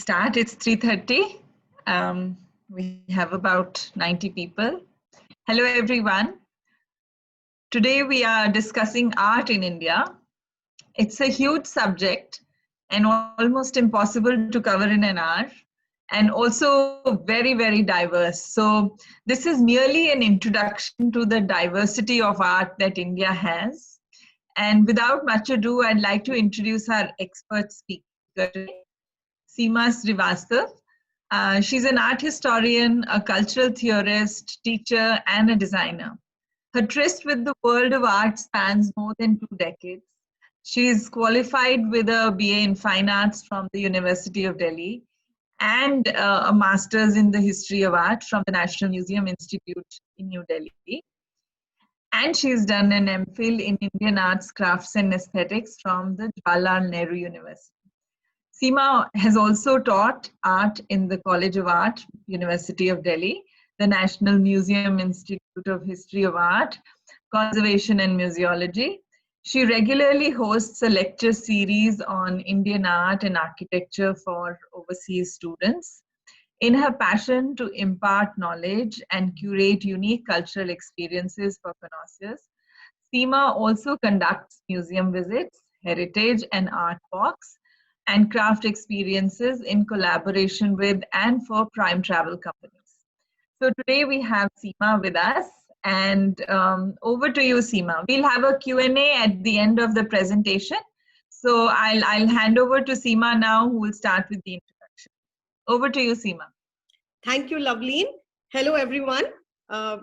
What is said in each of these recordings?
start. It's 3:30. We have about 90 people. Hello, everyone. Today we are discussing art in India. It's a huge subject and almost impossible to cover in an hour, and also very, very diverse. So this is merely an introduction to the diversity of art that India has. And without much ado, I'd like to introduce our expert speaker today, Seema Srivastav. She's an art historian, a cultural theorist, teacher, and a designer. Her tryst with the world of art spans more than 2 decades. She is qualified with a BA in Fine Arts from the University of Delhi and a master's in the history of art from the National Museum Institute in New Delhi. And she's done an MPhil in Indian Arts, Crafts and Aesthetics from the Jawaharlal Nehru University. Seema has also taught art in the College of Art, University of Delhi, the National Museum Institute of History of Art, Conservation and Museology. She regularly hosts a lecture series on Indian art and architecture for overseas students. In her passion to impart knowledge and curate unique cultural experiences for connoisseurs, Seema also conducts museum visits, heritage and art walks, and craft experiences in collaboration with and for prime travel companies. So today we have Seema with us, and over to you, Seema. We'll have a Q&A at the end of the presentation. So I'll hand over to Seema now, who will start with the introduction. Over to you, Seema. Thank you, Loveleen. Hello, everyone.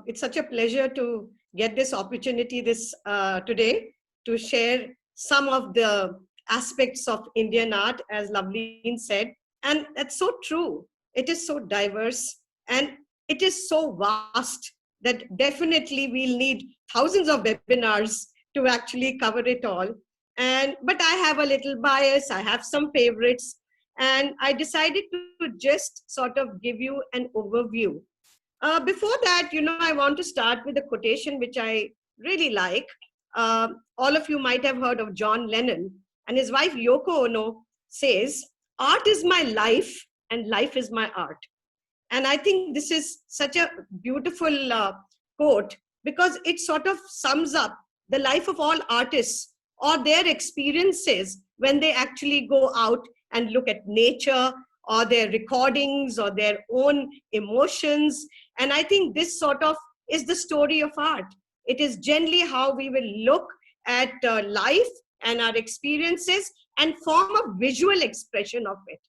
It's such a pleasure to get this opportunity today to share some of the aspects of Indian art, as Loveleen said. And that's so true. It is so diverse and it is so vast that definitely we'll need thousands of webinars to actually cover it all. But I have a little bias. I have some favorites. And I decided to just sort of give you an overview. Before that, I want to start with a quotation which I really like. All of you might have heard of John Lennon, and his wife Yoko Ono says, "Art is my life and life is my art." And I think this is such a beautiful quote because it sort of sums up the life of all artists or their experiences when they actually go out and look at nature or their recordings or their own emotions. And I think this sort of is the story of art. It is generally how we will look at life and our experiences and form a visual expression of it.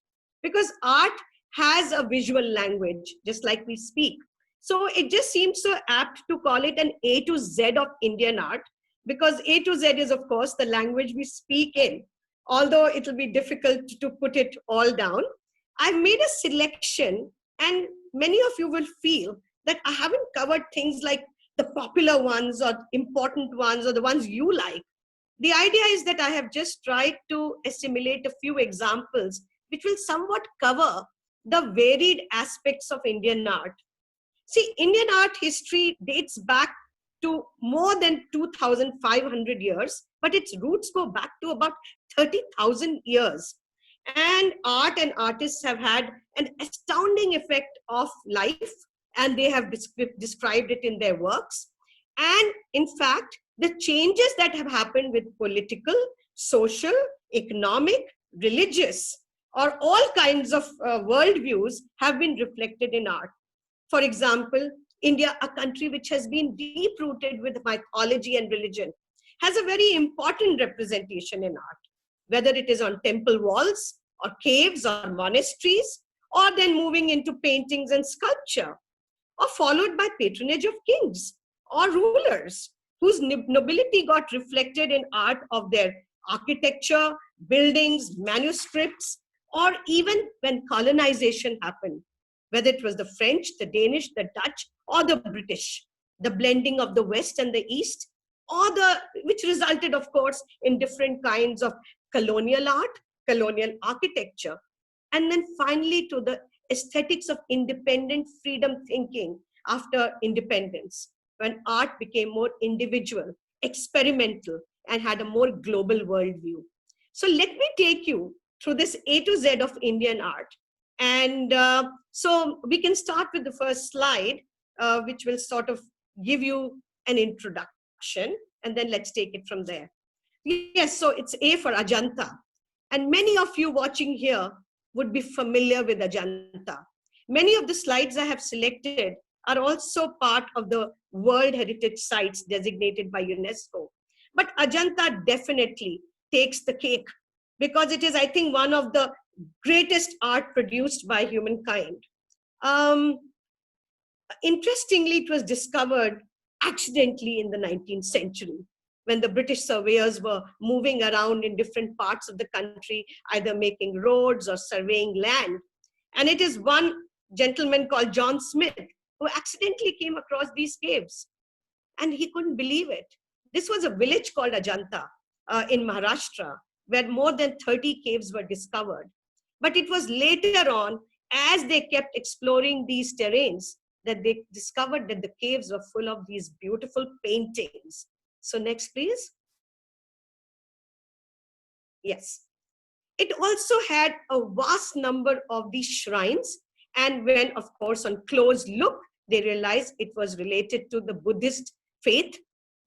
Because art has a visual language, just like we speak. So it just seems so apt to call it an A to Z of Indian art, because A to Z is, of course, the language we speak in. Although it will be difficult to put it all down, I've made a selection, and many of you will feel that I haven't covered things like the popular ones or important ones or the ones you like. The idea is that I have just tried to assimilate a few examples which will somewhat cover the varied aspects of Indian art. See, Indian art history dates back to more than 2,500 years, but its roots go back to about 30,000 years. And art and artists have had an astounding effect of life, and they have described it in their works. And in fact, the changes that have happened with political, social, economic, religious, or all kinds of worldviews have been reflected in art. For example, India, a country which has been deep-rooted with mythology and religion, has a very important representation in art, whether it is on temple walls or caves or monasteries, or then moving into paintings and sculpture, or followed by patronage of kings or rulers, whose nobility got reflected in art of their architecture, buildings, manuscripts, or even when colonization happened, whether it was the French, the Danish, the Dutch, or the British, the blending of the West and the East, which resulted, of course, in different kinds of colonial art, colonial architecture, and then finally to the aesthetics of independent freedom thinking after independence, when art became more individual, experimental, and had a more global worldview. So let me take you through this A to Z of Indian art. And so we can start with the first slide, which will sort of give you an introduction, and then let's take it from there. Yes, so it's A for Ajanta. And many of you watching here would be familiar with Ajanta. Many of the slides I have selected are also part of the World Heritage Sites designated by UNESCO. But Ajanta definitely takes the cake because it is, I think, one of the greatest art produced by humankind. Um, Interestingly, it was discovered accidentally in the 19th century when the British surveyors were moving around in different parts of the country, either making roads or surveying land. And it is one gentleman called John Smith who accidentally came across these caves. And he couldn't believe it. This was a village called Ajanta in Maharashtra, where more than 30 caves were discovered. But it was later on, as they kept exploring these terrains, that they discovered that the caves were full of these beautiful paintings. So next, please. Yes. It also had a vast number of these shrines. And when, of course, on close look, they realized it was related to the Buddhist faith.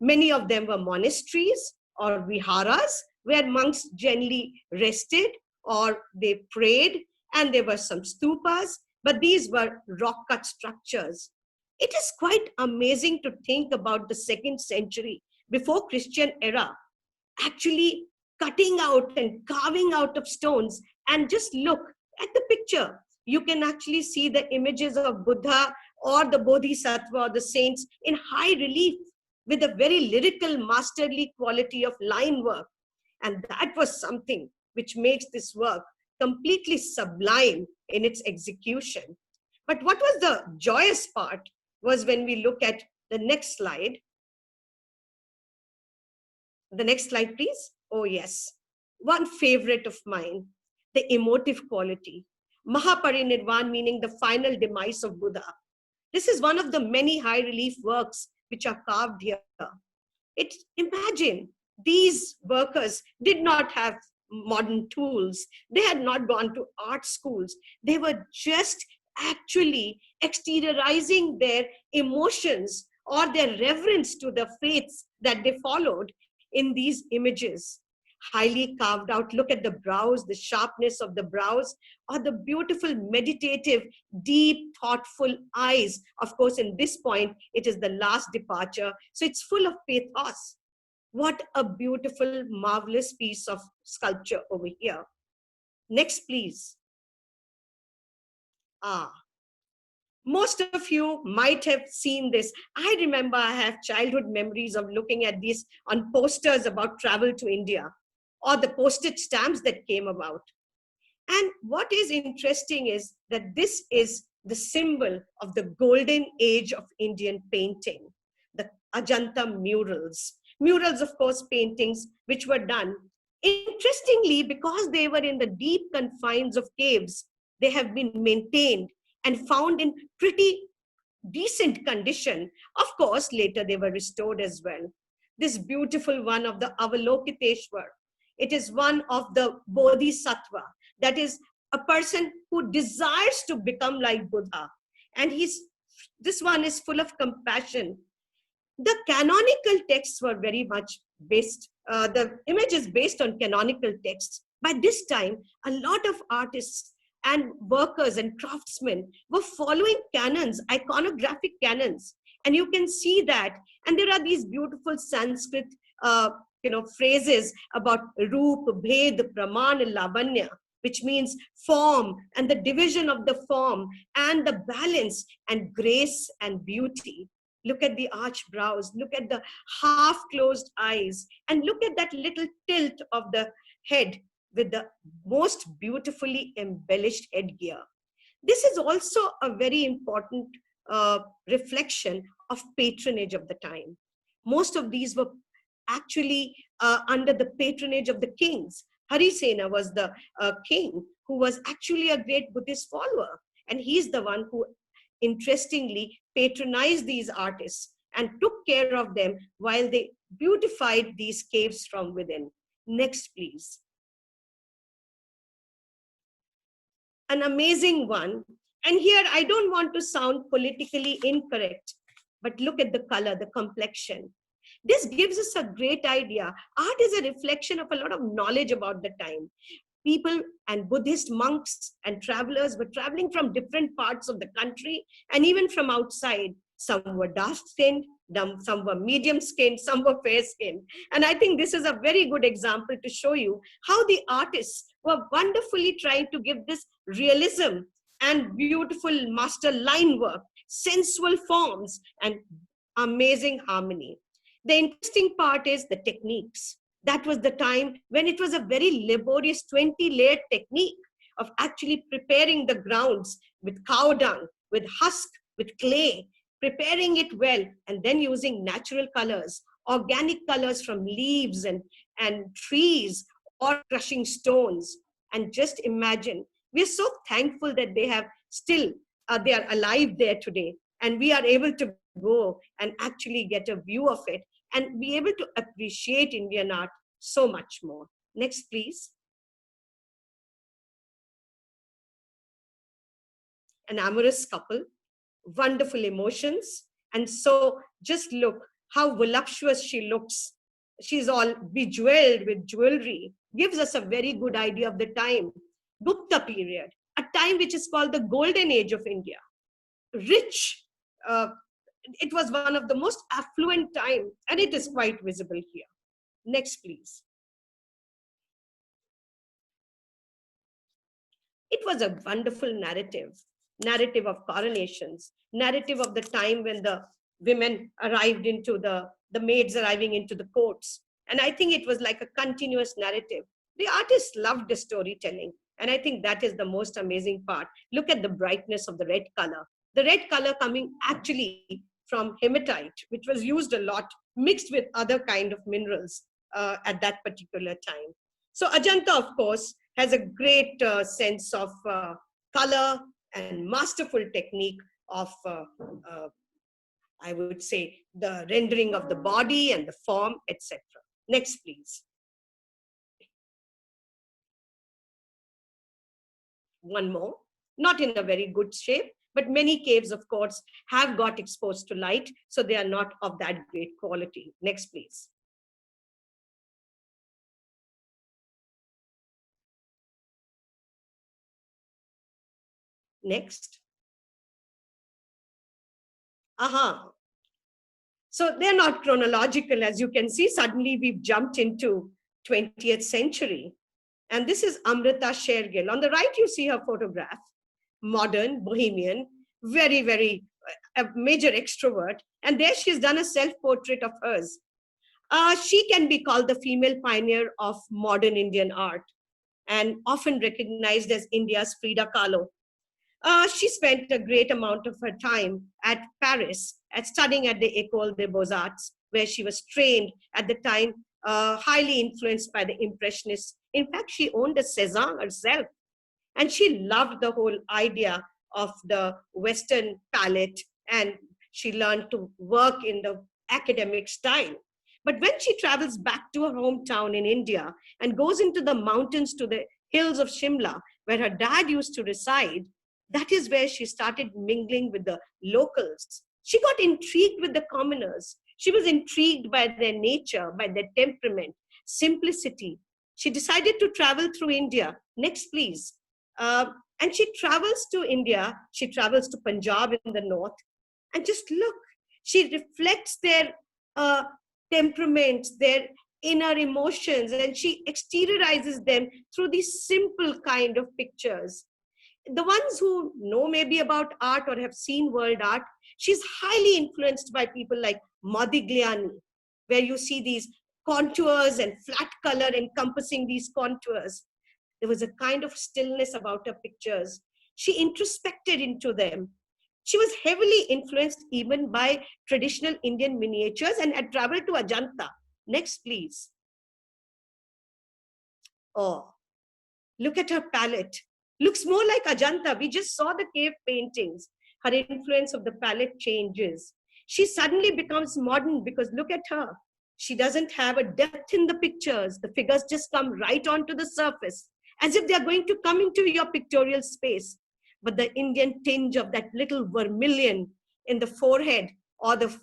Many of them were monasteries or viharas where monks generally rested or they prayed, and there were some stupas, but these were rock-cut structures. It is quite amazing to think about the 2nd century before Christian era actually cutting out and carving out of stones. And just look at the picture. You can actually see the images of Buddha or the Bodhisattva or the saints in high relief with a very lyrical, masterly quality of line work. And that was something which makes this work completely sublime in its execution. But what was the joyous part was when we look at the next slide. The next slide, please. Oh, yes. One favorite of mine, the emotive quality. Mahaparinirvan, meaning the final demise of Buddha. This is one of the many high relief works which are carved here. Imagine these workers did not have modern tools. They had not gone to art schools. They were just actually exteriorizing their emotions or their reverence to the faiths that they followed in these images. Highly carved out. Look at the brows, the sharpness of the brows, or the beautiful, meditative, deep, thoughtful eyes. Of course, in this point, it is the last departure. So it's full of pathos. What a beautiful, marvelous piece of sculpture over here. Next, please. Most of you might have seen this. I remember I have childhood memories of looking at these on posters about travel to India or the postage stamps that came about. And what is interesting is that this is the symbol of the golden age of Indian painting, the Ajanta murals. Murals, of course, paintings which were done. Interestingly, because they were in the deep confines of caves, they have been maintained and found in pretty decent condition. Of course, later they were restored as well. This beautiful one of the Avalokiteshwar, it is one of the Bodhisattva, that is a person who desires to become like Buddha. And this one is full of compassion. The canonical texts were very much based, the image is based on canonical texts. By this time, a lot of artists and workers and craftsmen were following canons, iconographic canons. And you can see that. And there are these beautiful Sanskrit phrases about Roop, Bhed, Praman, Lavanya, which means form and the division of the form and the balance and grace and beauty. Look at the arched brows, look at the half-closed eyes, and look at that little tilt of the head with the most beautifully embellished headgear. This is also a very important reflection of patronage of the time. Most of these were actually under the patronage of the kings. Harisena was the king who was actually a great Buddhist follower. And he's the one who, interestingly, patronized these artists and took care of them while they beautified these caves from within. Next, please. an amazing one. And here, I don't want to sound politically incorrect, but look at the color, the complexion. This gives us a great idea. Art is a reflection of a lot of knowledge about the time. People and Buddhist monks and travelers were traveling from different parts of the country and even from outside. Some were dark skinned, some were medium skinned, some were fair skinned. And I think this is a very good example to show you how the artists were wonderfully trying to give this realism and beautiful master line work, sensual forms, and amazing harmony. The interesting part is the techniques. That was the time when it was a very laborious 20-layered technique of actually preparing the grounds with cow dung, with husk, with clay, preparing it well, and then using natural colors, organic colors from leaves and trees, or crushing stones. And just imagine, we're so thankful that they have still, they are alive there today, and we are able to go and actually get a view of it and be able to appreciate Indian art so much more. Next, please. An amorous couple, wonderful emotions. And so just look how voluptuous she looks. She's all bejeweled with jewelry, gives us a very good idea of the time. Gupta period, a time which is called the golden age of India. Rich, it was one of the most affluent time, and it is quite visible here. Next, please. It was a wonderful narrative of coronations, narrative of the time when the women arrived into the maids arriving into the courts. And I think it was like a continuous narrative. The artists loved the storytelling. And I think that is the most amazing part. Look at the brightness of the red color. The red color coming actually from hematite, which was used a lot, mixed with other kind of minerals at that particular time. So Ajanta, of course, has a great sense of color and masterful technique of, I would say, the rendering of the body and the form, etc. Next, please. One more, not in a very good shape, but many caves, of course, have got exposed to light, so they are not of that great quality. Next, please. Next. Aha. So they're not chronological, as you can see. Suddenly we've jumped into 20th century. And this is Amrita Sheirgill. On the right, you see her photograph. Modern, bohemian, very, very a major extrovert. And there she's done a self-portrait of hers. She can be called the female pioneer of modern Indian art and often recognized as India's Frida Kahlo. She spent a great amount of her time at Paris, studying at the École des Beaux-Arts, where she was trained at the time, highly influenced by the Impressionists. In fact, she owned a Cézanne herself, and she loved the whole idea of the Western palette, and she learned to work in the academic style. But when she travels back to her hometown in India and goes into the mountains to the hills of Shimla, where her dad used to reside, that is where she started mingling with the locals. She got intrigued with the commoners. She was intrigued by their nature, by their temperament, simplicity. She decided to travel through India. Next, please. And she travels to India. She travels to Punjab in the north. And just look, she reflects their temperaments, their inner emotions, and she exteriorizes them through these simple kind of pictures. The ones who know maybe about art or have seen world art, she's highly influenced by people like Modigliani, where you see these contours and flat color encompassing these contours. There was a kind of stillness about her pictures. She introspected into them. She was heavily influenced even by traditional Indian miniatures and had traveled to Ajanta. Next, please. Oh, look at her palette. Looks more like Ajanta. We just saw the cave paintings. Her influence of the palette changes. She suddenly becomes modern because look at her. She doesn't have a depth in the pictures. The figures just come right onto the surface. as if they are going to come into your pictorial space. But the Indian tinge of that little vermilion in the forehead, or the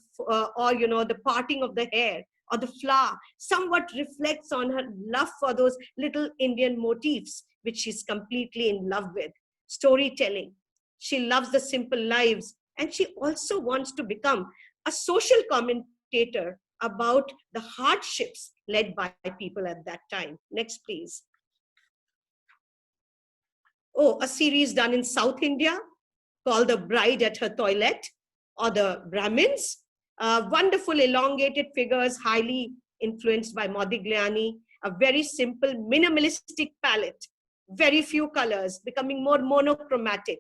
parting of the hair, or the flower, somewhat reflects on her love for those little Indian motifs, which she's completely in love with. Storytelling. She loves the simple lives, and she also wants to become a social commentator about the hardships led by people at that time. Next, please. Oh, a series done in South India called The Bride at Her Toilet, or The Brahmins. Wonderful elongated figures, highly influenced by Modigliani. A very simple minimalistic palette, very few colors, becoming more monochromatic.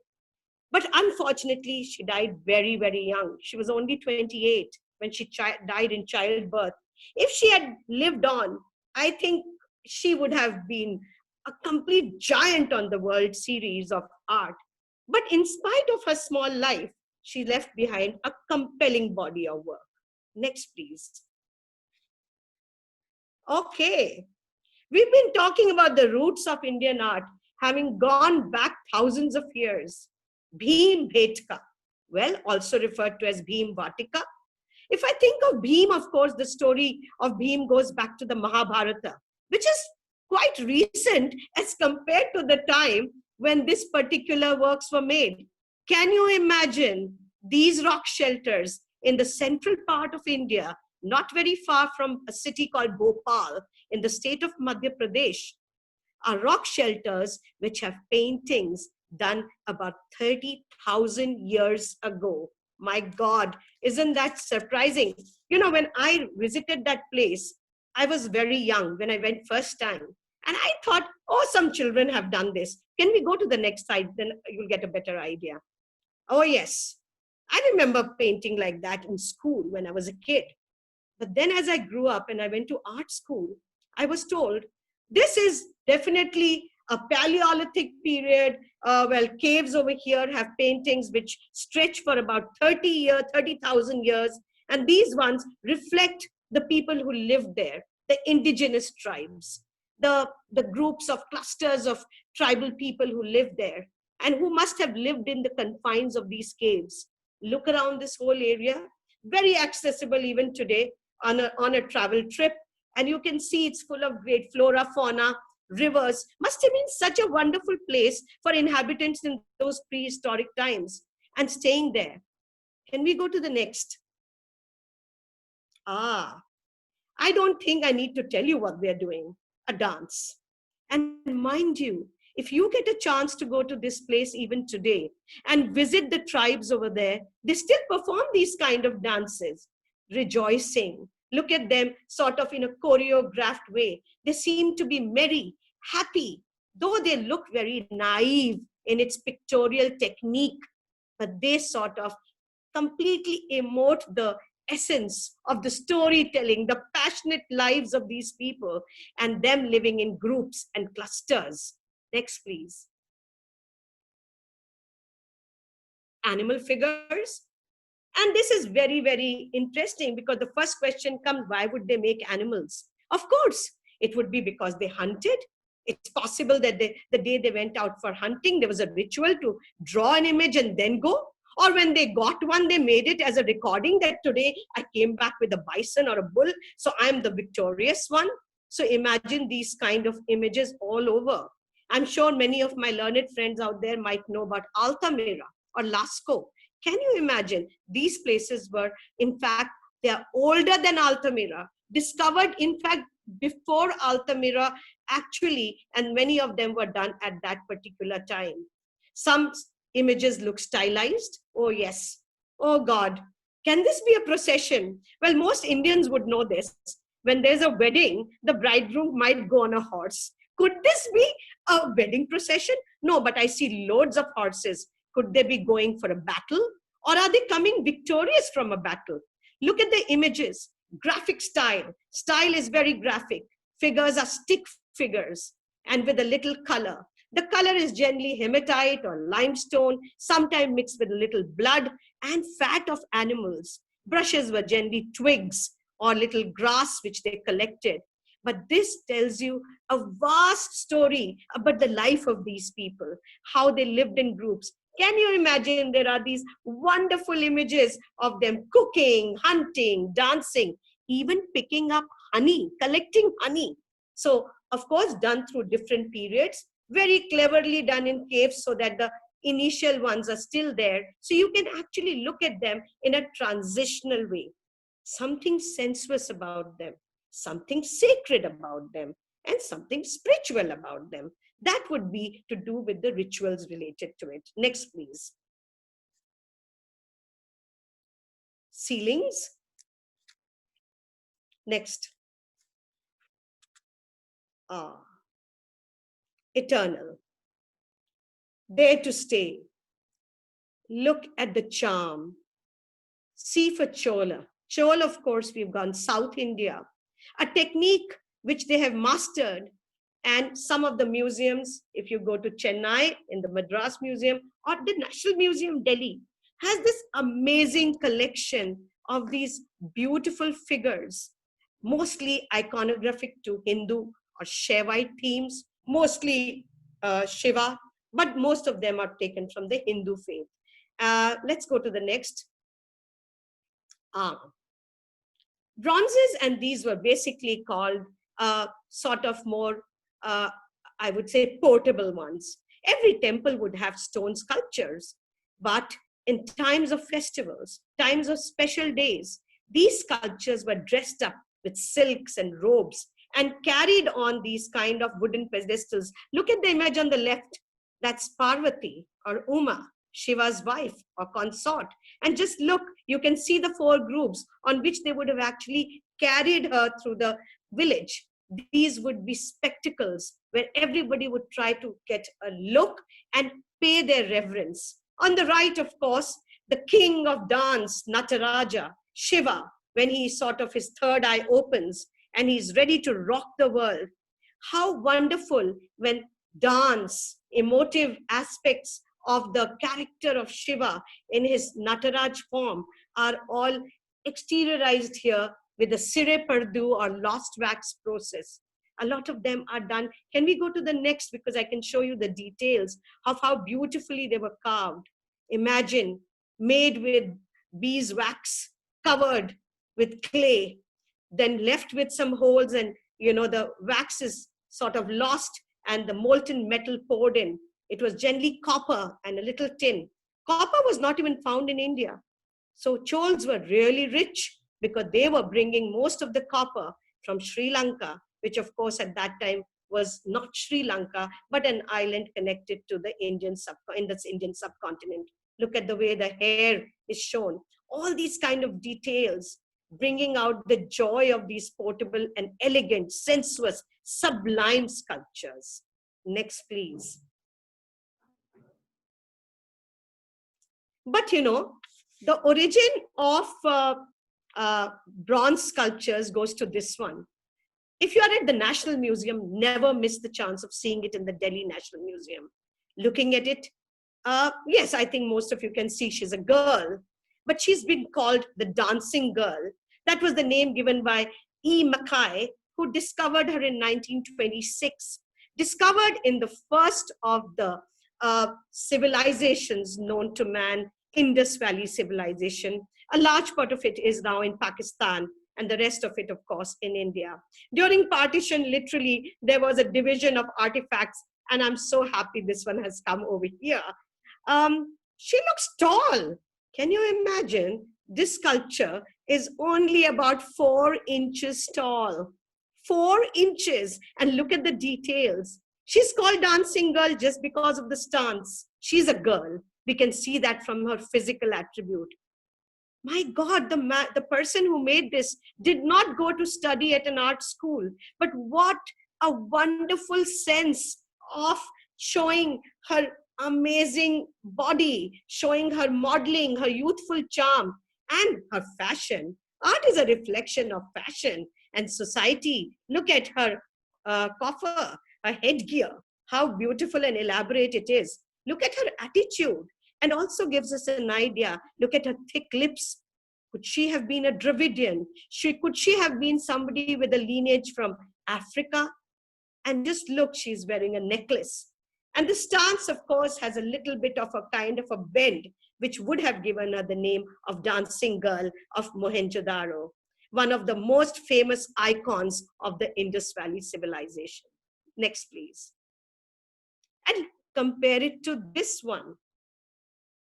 But unfortunately, she died very, very young. She was only 28 when she died in childbirth. If she had lived on, I think she would have been a complete giant on the world series of art. But in spite of her small life, she left behind a compelling body of work. Next, please. Okay. We've been talking about the roots of Indian art, having gone back thousands of years. Bhim Bhetka, well, also referred to as Bhim Vatika. If I think of Bhim, of course, the story of Bhim goes back to the Mahabharata, which is quite recent as compared to the time when these particular works were made. Can you imagine these rock shelters in the central part of India, not very far from a city called Bhopal in the state of Madhya Pradesh, are rock shelters which have paintings done about 30,000 years ago. My God, isn't that surprising? You know, when I visited that place, I was very young when I went first time. And I thought, oh, some children have done this. Can we go to the next slide? Then you'll get a better idea. Oh, yes. I remember painting like that in school when I was a kid. But then as I grew up and I went to art school, I was told, this is definitely a Paleolithic period. Well, caves over here have paintings which stretch for about 30,000 years. And these ones reflect the people who lived there, the indigenous tribes, the groups of clusters of tribal people who lived there and who must have lived in the confines of these caves. Look around this whole area, very accessible even today on a travel trip. And you can see it's full of great flora, fauna, rivers. Must have been such a wonderful place for inhabitants in those prehistoric times and staying there. Can we go to the next? I don't think I need to tell you what they're doing, a dance. And mind you, if you get a chance to go to this place even today and visit the tribes over there, they still perform these kind of dances, rejoicing. Look at them sort of in a choreographed way. They seem to be merry, happy, though they look very naive in its pictorial technique, but they sort of completely emote the essence of the storytelling, the passionate lives of these people and them living in groups and clusters. Next, please. Animal figures. And this is very, very interesting because the first question comes, why would they make animals? Of course, it would be because they hunted. It's possible that the day they went out for hunting, there was a ritual to draw an image and then go. Or when they got one, they made it as a recording that today I came back with a bison or a bull, so I'm the victorious one. So imagine these kind of images all over. I'm sure many of my learned friends out there might know about Altamira or Lascaux. Can you imagine? These places were, in fact, they are older than Altamira, discovered, in fact, before Altamira actually, and many of them were done at that particular time. Some images look stylized. Oh, yes. Oh, God. Can this be a procession? Well, most Indians would know this. When there's a wedding, the bridegroom might go on a horse. Could this be a wedding procession? No, but I see loads of horses. Could they be going for a battle? Or are they coming victorious from a battle? Look at the images. Graphic style. Style is very graphic. Figures are stick figures and with a little color. The color is generally hematite or limestone, sometimes mixed with a little blood and fat of animals. Brushes were generally twigs or little grass which they collected. But this tells you a vast story about the life of these people, how they lived in groups. Can you imagine? There are these wonderful images of them cooking, hunting, dancing, even picking up honey, collecting honey. So, of course, done through different periods, very cleverly done in caves so that the initial ones are still there. So you can actually look at them in a transitional way. Something sensuous about them, something sacred about them, and something spiritual about them. That would be to do with the rituals related to it. Next, please. Ceilings. Next. Eternal. There to stay. Look at the charm. C for Chola. Chola, of course, we've gone South India. A technique which they have mastered. And some of the museums, if you go to Chennai in the Madras Museum or the National Museum, Delhi, has this amazing collection of these beautiful figures, mostly iconographic to Hindu or Shaivite themes, mostly Shiva, but most of them are taken from the Hindu faith. Let's go to the next. Bronzes, and these were basically called sort of more, I would say, portable ones. Every temple would have stone sculptures, but in times of festivals, times of special days, these sculptures were dressed up with silks and robes and carried on these kind of wooden pedestals. Look at the image on the left. That's Parvati or Uma, Shiva's wife or consort. And just look, you can see the four groups on which they would have actually carried her through the village. These would be spectacles where everybody would try to get a look and pay their reverence. On the right, of course, the king of dance, Nataraja, Shiva, when he sort of his third eye opens and he's ready to rock the world. How wonderful when dance, emotive aspects of the character of Shiva in his Nataraj form are all exteriorized here with the Sire Pardu or lost wax process. A lot of them are done. Can we go to the next, because I can show you the details of how beautifully they were carved. Imagine, made with beeswax, covered with clay, then left with some holes, and the wax is sort of lost and the molten metal poured in. It was generally copper and a little tin. Copper was not even found in India. So Chols were really rich because they were bringing most of the copper from Sri Lanka, which of course at that time was not Sri Lanka, but an island connected to the Indian subcontinent. Look at the way the hair is shown. All these kind of details, bringing out the joy of these portable and elegant, sensuous, sublime sculptures. Next, please. But the origin of bronze sculptures goes to this one. If you are at the National Museum, never miss the chance of seeing it in the Delhi National Museum. Looking at it, yes, I think most of you can see she's a girl, but she's been called the dancing girl. That was the name given by E. Mackay, who discovered her in 1926. Discovered in the first of the civilizations known to man, Indus Valley civilization. A large part of it is now in Pakistan, and the rest of it, of course, in India. During partition, literally, there was a division of artifacts, and I'm so happy this one has come over here. She looks tall. Can you imagine? This sculpture is only about 4 inches tall. 4 inches. And look at the details. She's called dancing girl just because of the stance. She's a girl. We can see that from her physical attribute. My God, the person who made this did not go to study at an art school. But what a wonderful sense of showing her amazing body, showing her modeling, her youthful charm, and her fashion. Art is a reflection of fashion and society. Look at her coffer, her headgear, how beautiful and elaborate it is. Look at her attitude, and also gives us an idea. Look at her thick lips. Could she have been a Dravidian? Could she have been somebody with a lineage from Africa. And just look, she's wearing a necklace. And the stance, of course, has a little bit of a kind of a bend, which would have given her the name of Dancing Girl of Mohenjo-daro, one of the most famous icons of the Indus Valley civilization. Next, please. And compare it to this one.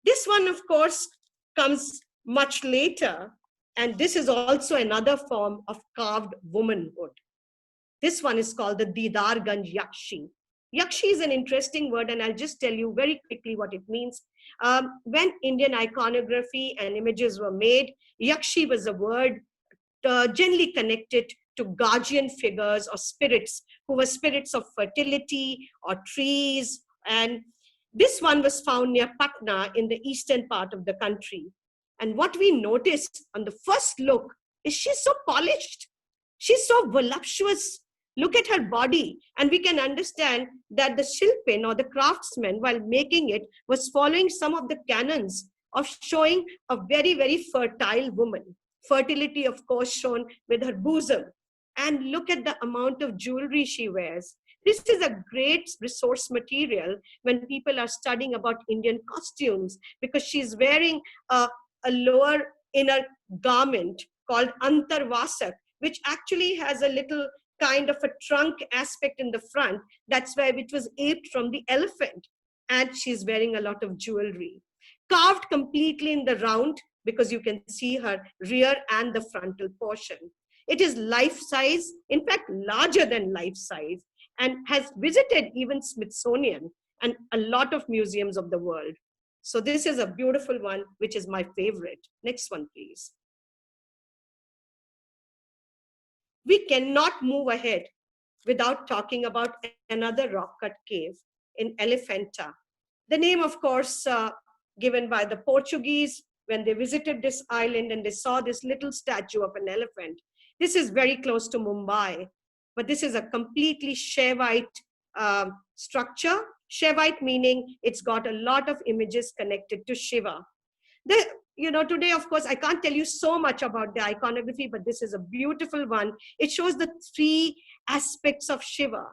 This one, of course, comes much later. And this is also another form of carved womanhood. This one is called the Didarganj Yakshi. Yakshi is an interesting word, and I'll just tell you very quickly what it means. When Indian iconography and images were made, Yakshi was a word generally connected to guardian figures or spirits who were spirits of fertility or trees. And this one was found near Patna in the eastern part of the country. And what we noticed on the first look is she's so polished. She's so voluptuous. Look at her body, and we can understand that the shilpin or the craftsman, while making it, was following some of the canons of showing a very, very fertile woman. Fertility, of course, shown with her bosom. And look at the amount of jewelry she wears. This is a great resource material when people are studying about Indian costumes, because she's wearing a lower inner garment called antarvasak, which actually has a little kind of a trunk aspect in the front. That's why it was aped from the elephant. And she's wearing a lot of jewelry. Carved completely in the round, because you can see her rear and the frontal portion. It is life-size, in fact, larger than life-size, and has visited even Smithsonian and a lot of museums of the world. So this is a beautiful one, which is my favorite. Next one, please. We cannot move ahead without talking about another rock-cut cave in Elephanta. The name, of course, given by the Portuguese when they visited this island and they saw this little statue of an elephant. This is very close to Mumbai, but this is a completely Shaivite structure. Shaivite meaning it's got a lot of images connected to Shiva. Today, of course, I can't tell you so much about the iconography, but this is a beautiful one. It shows the three aspects of Shiva.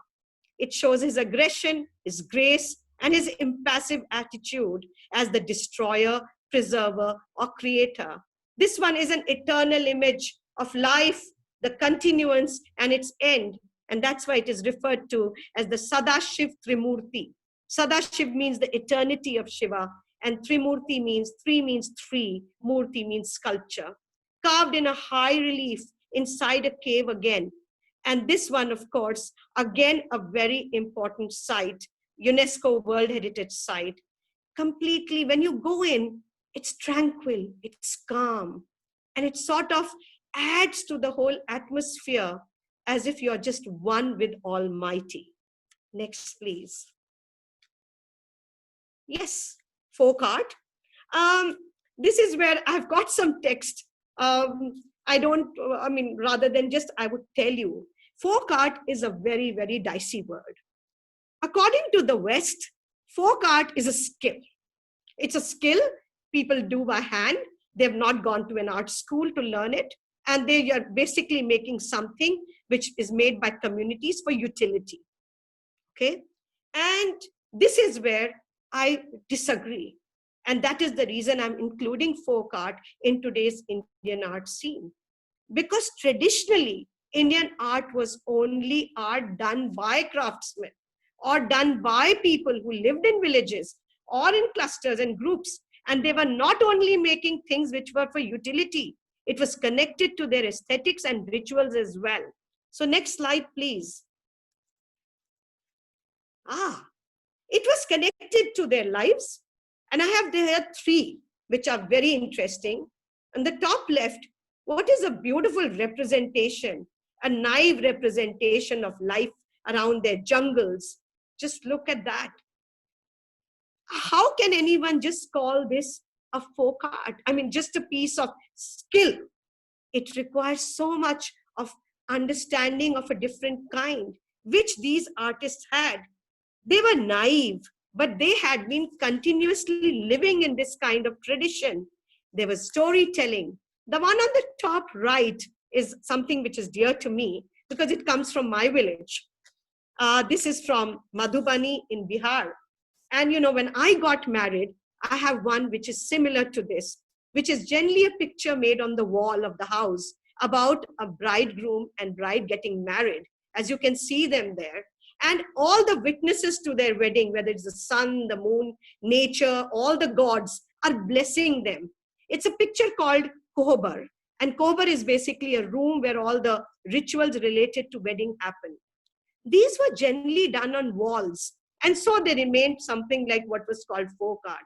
It shows his aggression, his grace, and his impassive attitude as the destroyer, preserver, or creator. This one is an eternal image of life, the continuance, and its end. And that's why it is referred to as the Sadashiv Trimurti. Sadashiv means the eternity of Shiva, and Trimurti means three, Murti means sculpture. Carved in a high relief inside a cave again. And this one, of course, again, a very important site, UNESCO World Heritage Site. Completely, when you go in, it's tranquil, it's calm, and it sort of adds to the whole atmosphere as if you're just one with Almighty. Next, please. Yes, folk art. This is where I've got some text. Rather than just, I would tell you, folk art is a very, very dicey word. According to the West, folk art is a skill. It's a skill people do by hand. They've not gone to an art school to learn it. And they are basically making something which is made by communities for utility. Okay? And this is where I disagree. And that is the reason I'm including folk art in today's Indian art scene. Because traditionally, Indian art was only art done by craftsmen or done by people who lived in villages or in clusters and groups. And they were not only making things which were for utility, it was connected to their aesthetics and rituals as well. So next slide, please. It was connected to their lives. And I have there three, which are very interesting. On the top left, what is a beautiful representation, a naive representation of life around their jungles. Just look at that. How can anyone just call this a folk art? I mean, just a piece of skill. It requires so much of understanding of a different kind, which these artists had. They were naive, but they had been continuously living in this kind of tradition. There was storytelling. The one on the top right is something which is dear to me. because it comes from my village. This is from Madhubani in Bihar. And when I got married, I have one which is similar to this, which is generally a picture made on the wall of the house about a bridegroom and bride getting married, as you can see them there. And all the witnesses to their wedding, whether it's the sun, the moon, nature, all the gods are blessing them. It's a picture called Kohbar. And Kohbar is basically a room where all the rituals related to wedding happen. These were generally done on walls. And so they remained something like what was called folk art.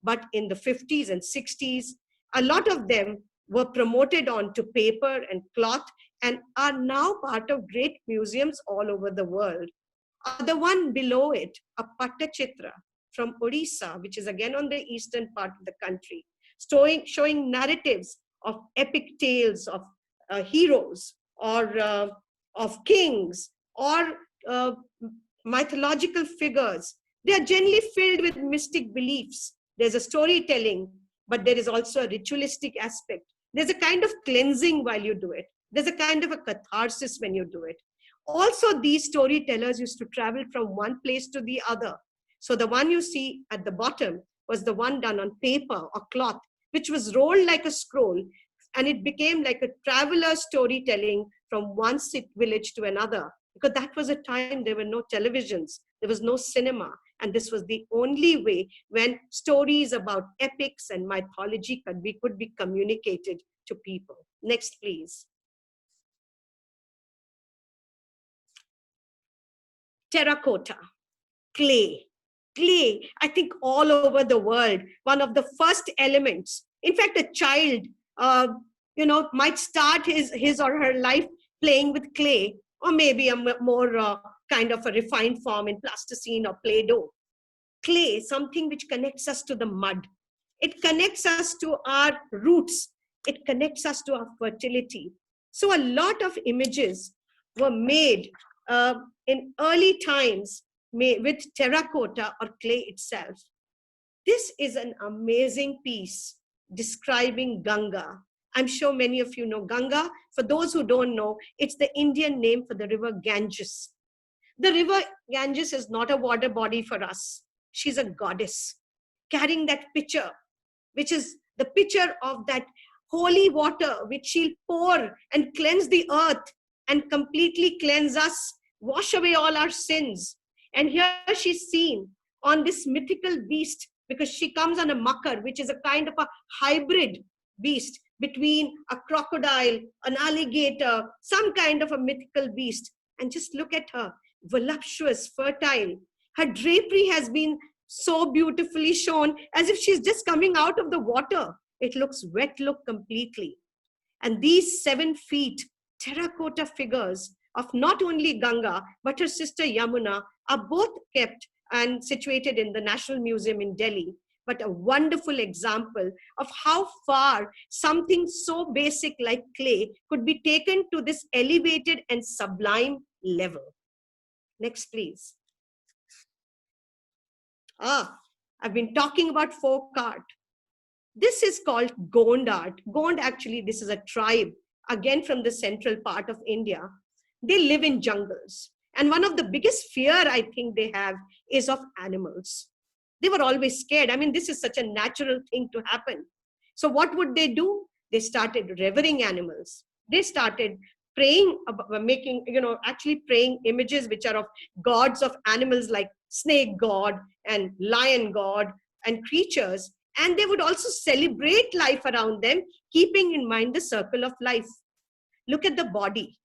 But in the 50s and 60s, a lot of them were promoted onto paper and cloth and are now part of great museums all over the world. The one below it, a Pattachitra from Odisha, which is again on the eastern part of the country, showing narratives of epic tales of heroes or of kings or mythological figures. They are generally filled with mystic beliefs. There's a storytelling, but there is also a ritualistic aspect. There's a kind of cleansing while you do it. There's a kind of a catharsis when you do it. Also, these storytellers used to travel from one place to the other. So the one you see at the bottom was the one done on paper or cloth, which was rolled like a scroll, and it became like a traveler storytelling from one village to another, because that was a time there were no televisions, there was no cinema, and this was the only way when stories about epics and mythology could be communicated to people. Next, please. Terracotta, clay. Clay, I think all over the world, one of the first elements. In fact, a child, might start his or her life playing with clay, or maybe a more kind of a refined form in plasticine or Play-Doh. Clay, something which connects us to the mud. It connects us to our roots. It connects us to our fertility. So a lot of images were made in early times with terracotta or clay itself. This is an amazing piece describing Ganga. I'm sure many of you know Ganga. For those who don't know, it's the Indian name for the river Ganges. The river Ganges is not a water body for us. She's a goddess carrying that pitcher, which is the pitcher of that holy water, which she'll pour and cleanse the earth and completely cleanse us, wash away all our sins. And here she's seen on this mythical beast, because she comes on a makar, which is a kind of a hybrid beast between a crocodile, an alligator, some kind of a mythical beast. And just look at her, voluptuous, fertile. Her drapery has been so beautifully shown as if she's just coming out of the water. It looks wet look completely. And these 7 feet terracotta figures of not only Ganga, but her sister Yamuna are both kept and situated in the National Museum in Delhi. But a wonderful example of how far something so basic like clay could be taken to this elevated and sublime level. Next, please. I've been talking about folk art. This is called Gond art. Gond, actually, this is a tribe, again from the central part of India. They live in jungles. And one of the biggest fear I think they have is of animals. They were always scared. I mean, this is such a natural thing to happen. So what would they do? They started revering animals. They started praying, actually praying images which are of gods of animals like snake god and lion god and creatures. And they would also celebrate life around them, keeping in mind the circle of life. Look at the body.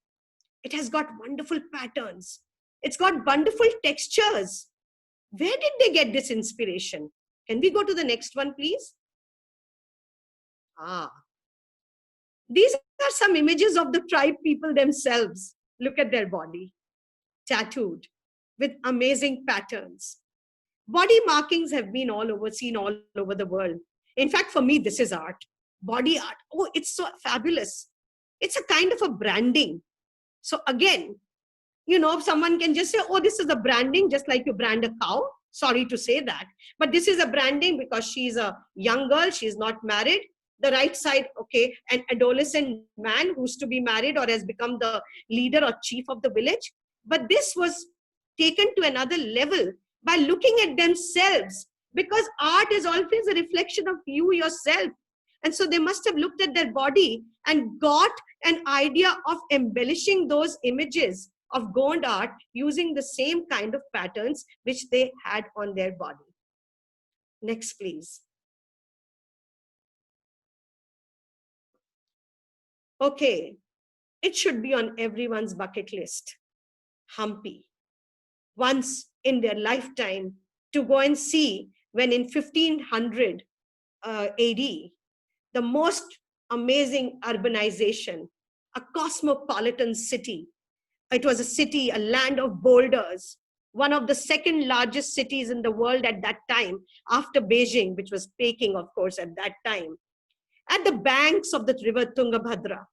It has got wonderful patterns. It's got wonderful textures. Where did they get this inspiration? Can we go to the next one, please? These are some images of the tribe people themselves. Look at their body, tattooed with amazing patterns. Body markings have been seen all over the world. In fact, for me, this is art. Body art. Oh, it's so fabulous. It's a kind of a branding. So again, someone can just say, oh, this is a branding, just like you brand a cow. Sorry to say that. But this is a branding because she's a young girl. She's not married. the right side, okay, an adolescent man who's to be married or has become the leader or chief of the village. But this was taken to another level by looking at themselves, because art is always a reflection of you yourself. And so they must have looked at their body and got an idea of embellishing those images of Gond art using the same kind of patterns which they had on their body. Next, please. Okay, it should be on everyone's bucket list. Hampi. Once in their lifetime, to go and see when in 1500 AD, the most amazing urbanization, a cosmopolitan city. It was a city, a land of boulders, one of the second largest cities in the world at that time, after Beijing, which was Peking, of course, at that time. At the banks of the river Thungabhadra,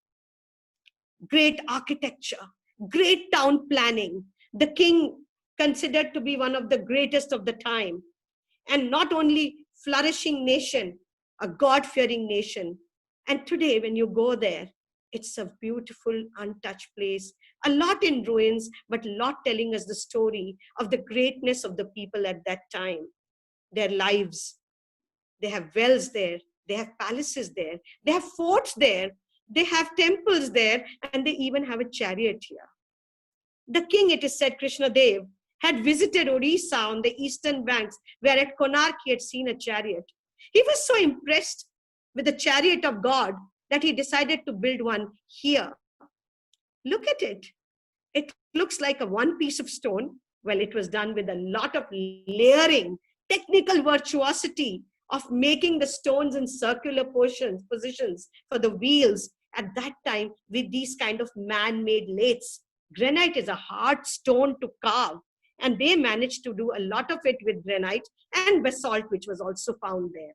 great architecture, great town planning, the king considered to be one of the greatest of the time, and not only flourishing nation, a God-fearing nation. And today, when you go there, it's a beautiful, untouched place, a lot in ruins, but a lot telling us the story of the greatness of the people at that time, their lives. They have wells there, they have palaces there, they have forts there, they have temples there, and they even have a chariot here. The king, it is said, Krishna Dev, had visited Odisha on the eastern banks, where at Konark he had seen a chariot. He was so impressed with the chariot of God that he decided to build one here. Look at it. It looks like a one piece of stone. Well, it was done with a lot of layering, technical virtuosity of making the stones in circular positions for the wheels at that time with these kind of man-made lathes. Granite is a hard stone to carve, and they managed to do a lot of it with granite and basalt, which was also found there.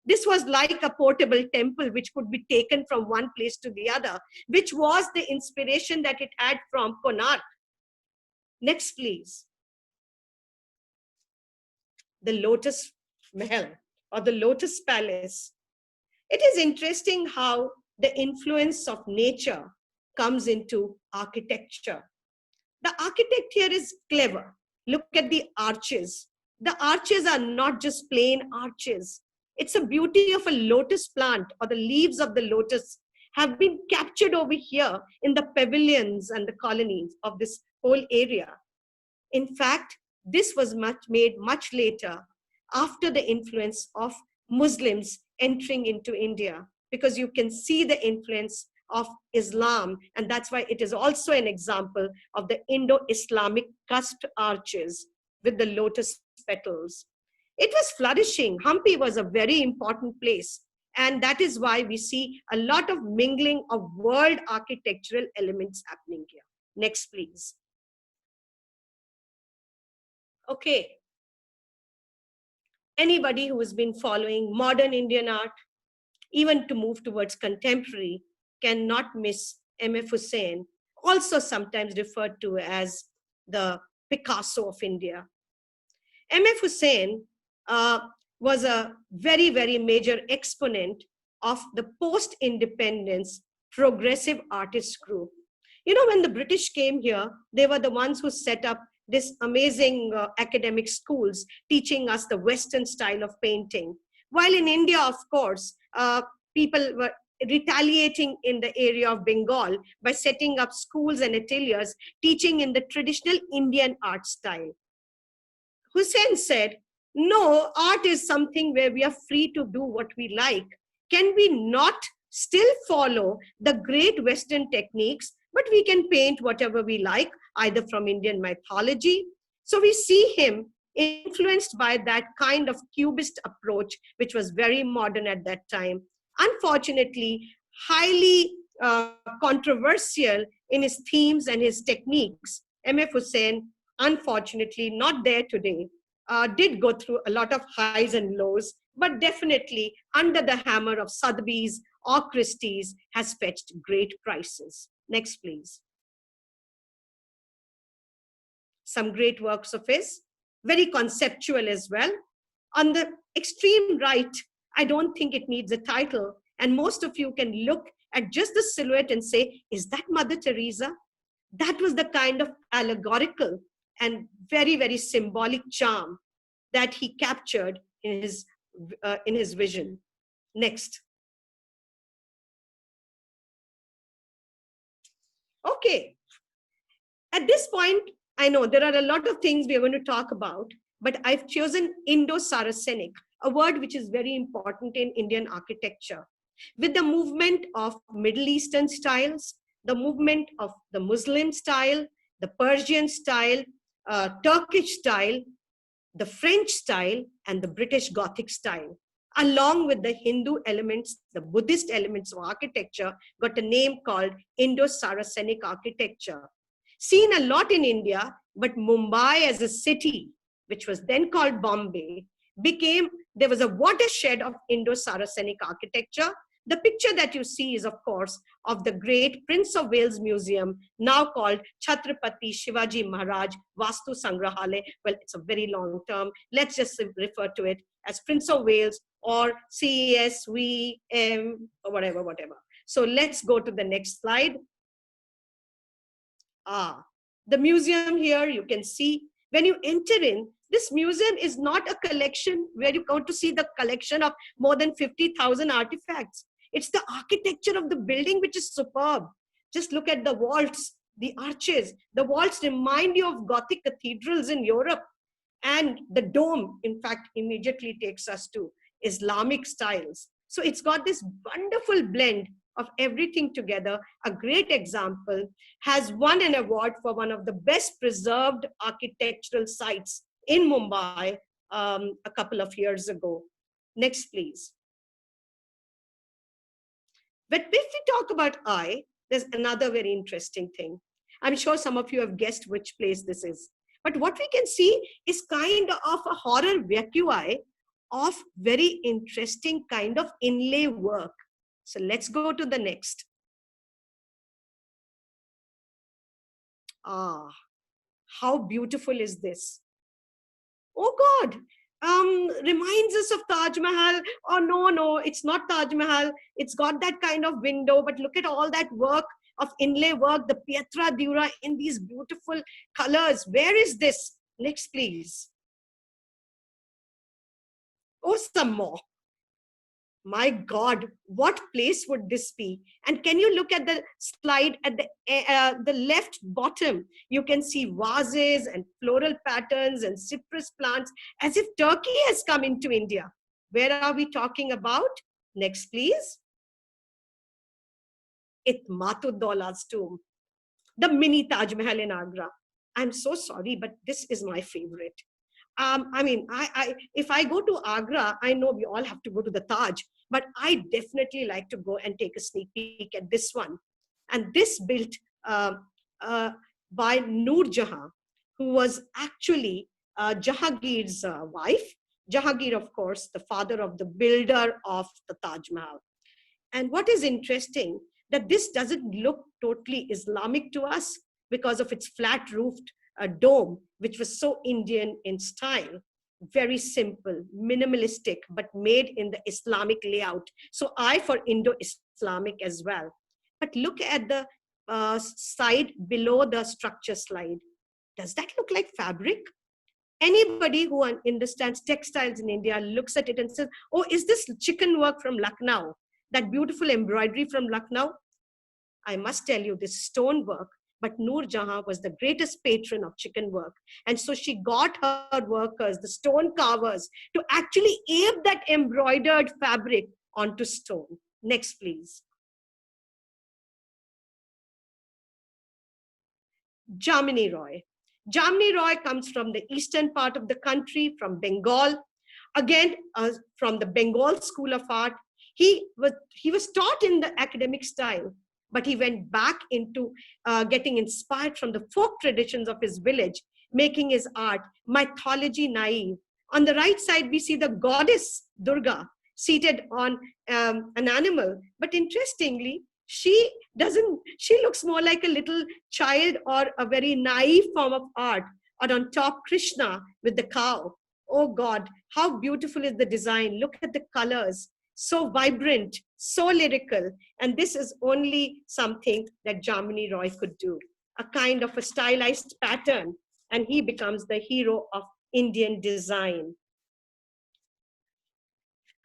This was like a portable temple which could be taken from one place to the other, which was the inspiration that it had from Konark. Next, please. The Lotus Mahal or the Lotus Palace. It is interesting how the influence of nature comes into architecture. The architect here is clever. Look at the arches. The arches are not just plain arches. It's a beauty of a lotus plant, or the leaves of the lotus have been captured over here in the pavilions and the colonies of this whole area. In fact, this was made much later, after the influence of Muslims entering into India, because you can see the influence of Islam, and that's why it is also an example of the Indo-Islamic cusped arches with the lotus petals. It was flourishing. Hampi was a very important place, and that is why we see a lot of mingling of world architectural elements happening here. Next, please. Okay. Anybody who has been following modern Indian art, even to move towards contemporary, cannot miss M.F. Hussain, also sometimes referred to as the Picasso of India. M.F. Hussain was a very, very major exponent of the post-independence progressive artist group. You know, when the British came here, they were the ones who set up this amazing academic schools teaching us the Western style of painting. While in India, of course, people were retaliating in the area of Bengal by setting up schools and ateliers teaching in the traditional Indian art style. Hussain said, no, art is something where we are free to do what we like. Can we not still follow the great Western techniques, but we can paint whatever we like, either from Indian mythology? So we see him influenced by that kind of cubist approach, which was very modern at that time. Unfortunately, highly controversial in his themes and his techniques. M.F. Hussain, unfortunately, not there today, did go through a lot of highs and lows, but definitely under the hammer of Sotheby's or Christie's has fetched great prices. Next, please. Some great works of his, very conceptual as well. On the extreme right, I don't think it needs a title, And most of you can look at just the silhouette and say, is that Mother Teresa? That was the kind of allegorical and very, very symbolic charm that he captured in his vision. Next. Okay. At this point, I know there are a lot of things we are going to talk about, but I've chosen Indo-Saracenic, a word which is very important in Indian architecture. With the movement of Middle Eastern styles, the movement of the Muslim style, the Persian style, Turkish style, the French style, and the British Gothic style, along with the Hindu elements, the Buddhist elements of architecture, got a name called Indo-Saracenic architecture. Seen a lot in India, but Mumbai as a city, which was then called Bombay, there was a watershed of Indo-Saracenic architecture. The picture that you see is, of course, of the great Prince of Wales Museum, now called Chhatrapati Shivaji Maharaj Vastu Sangrahalaya. Well, it's a very long term. Let's just refer to it as Prince of Wales or CSVM or whatever. So let's go to the next slide. The museum here, you can see, when you enter in, this museum is not a collection where you go to see the collection of more than 50,000 artifacts. It's the architecture of the building which is superb. Just look at the vaults, the arches. The vaults remind you of Gothic cathedrals in Europe. And the dome, in fact, immediately takes us to Islamic styles. So it's got this wonderful blend of everything together. A great example, has won an award for one of the best preserved architectural sites in Mumbai a couple of years ago. Next, please. But if we talk about eye, there's another very interesting thing. I'm sure some of you have guessed which place this is. But what we can see is kind of a horror vacui of very interesting kind of inlay work. So let's go to the next. How beautiful is this? Oh God, reminds us of Taj Mahal. Oh no, it's not Taj Mahal. It's got that kind of window, but look at all that work of inlay work, the pietra dura in these beautiful colors. Where is this? Next, please. Oh, some more. My God, what place would this be? And can you look at the slide at the left bottom? You can see vases and floral patterns and citrus plants, as if Turkey has come into India. Where are we talking about? Next, please. Itmatuddola's tomb, the mini Taj Mahal in Agra. I'm so sorry, but this is my favorite. I mean, if I go to Agra, I know we all have to go to the Taj, but I definitely like to go and take a sneak peek at this one. And this built by Noor Jahan, who was actually Jahangir's wife. Jahangir, of course, the father of the builder of the Taj Mahal. And what is interesting, that this doesn't look totally Islamic to us because of its flat-roofed dome, which was so Indian in style. Very simple, minimalistic, but made in the Islamic layout. So I for Indo-Islamic as well. But look at the side below the structure slide. Does that look like fabric? Anybody who understands textiles in India looks at it and says, oh, is this chicken work from Lucknow? That beautiful embroidery from Lucknow? I must tell you, this stone work, but Noor Jahan was the greatest patron of chicken work. And so she got her workers, the stone carvers, to actually ape that embroidered fabric onto stone. Next, please. Jamini Roy. Jamini Roy comes from the eastern part of the country, from Bengal. Again, from the Bengal School of Art. He was taught in the academic style, but he went back into getting inspired from the folk traditions of his village, making his art mythology naive. On the right side, we see the goddess Durga seated on an animal. But interestingly, she looks more like a little child or a very naive form of art. And on top, Krishna with the cow. Oh God, how beautiful is the design. Look at the colors. So vibrant, so lyrical. And this is only something that Jamini Roy could do, a kind of a stylized pattern, and he becomes the hero of Indian design.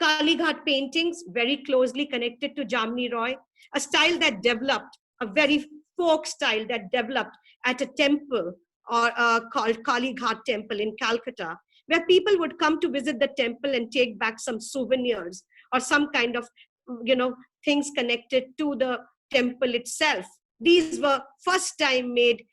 Kalighat paintings, very closely connected to Jamini Roy, a style that developed, a very folk style that developed at a temple or called Kalighat Temple in Calcutta, where people would come to visit the temple and take back some souvenirs or some kind of, things connected to the temple itself. These were first time made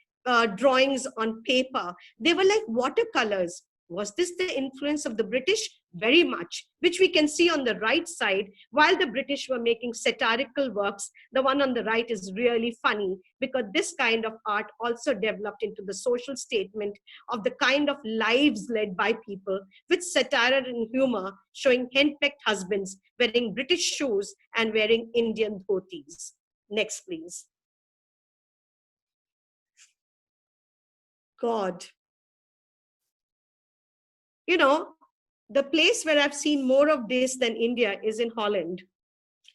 drawings on paper. They were like watercolors. Was this the influence of the British? Very much, which we can see on the right side. While the British were making satirical works, the one on the right is really funny, because this kind of art also developed into the social statement of the kind of lives led by people, with satire and humor, showing henpecked husbands wearing British shoes and wearing Indian dhotis. Next, please. God. The place where I've seen more of this than India is in Holland.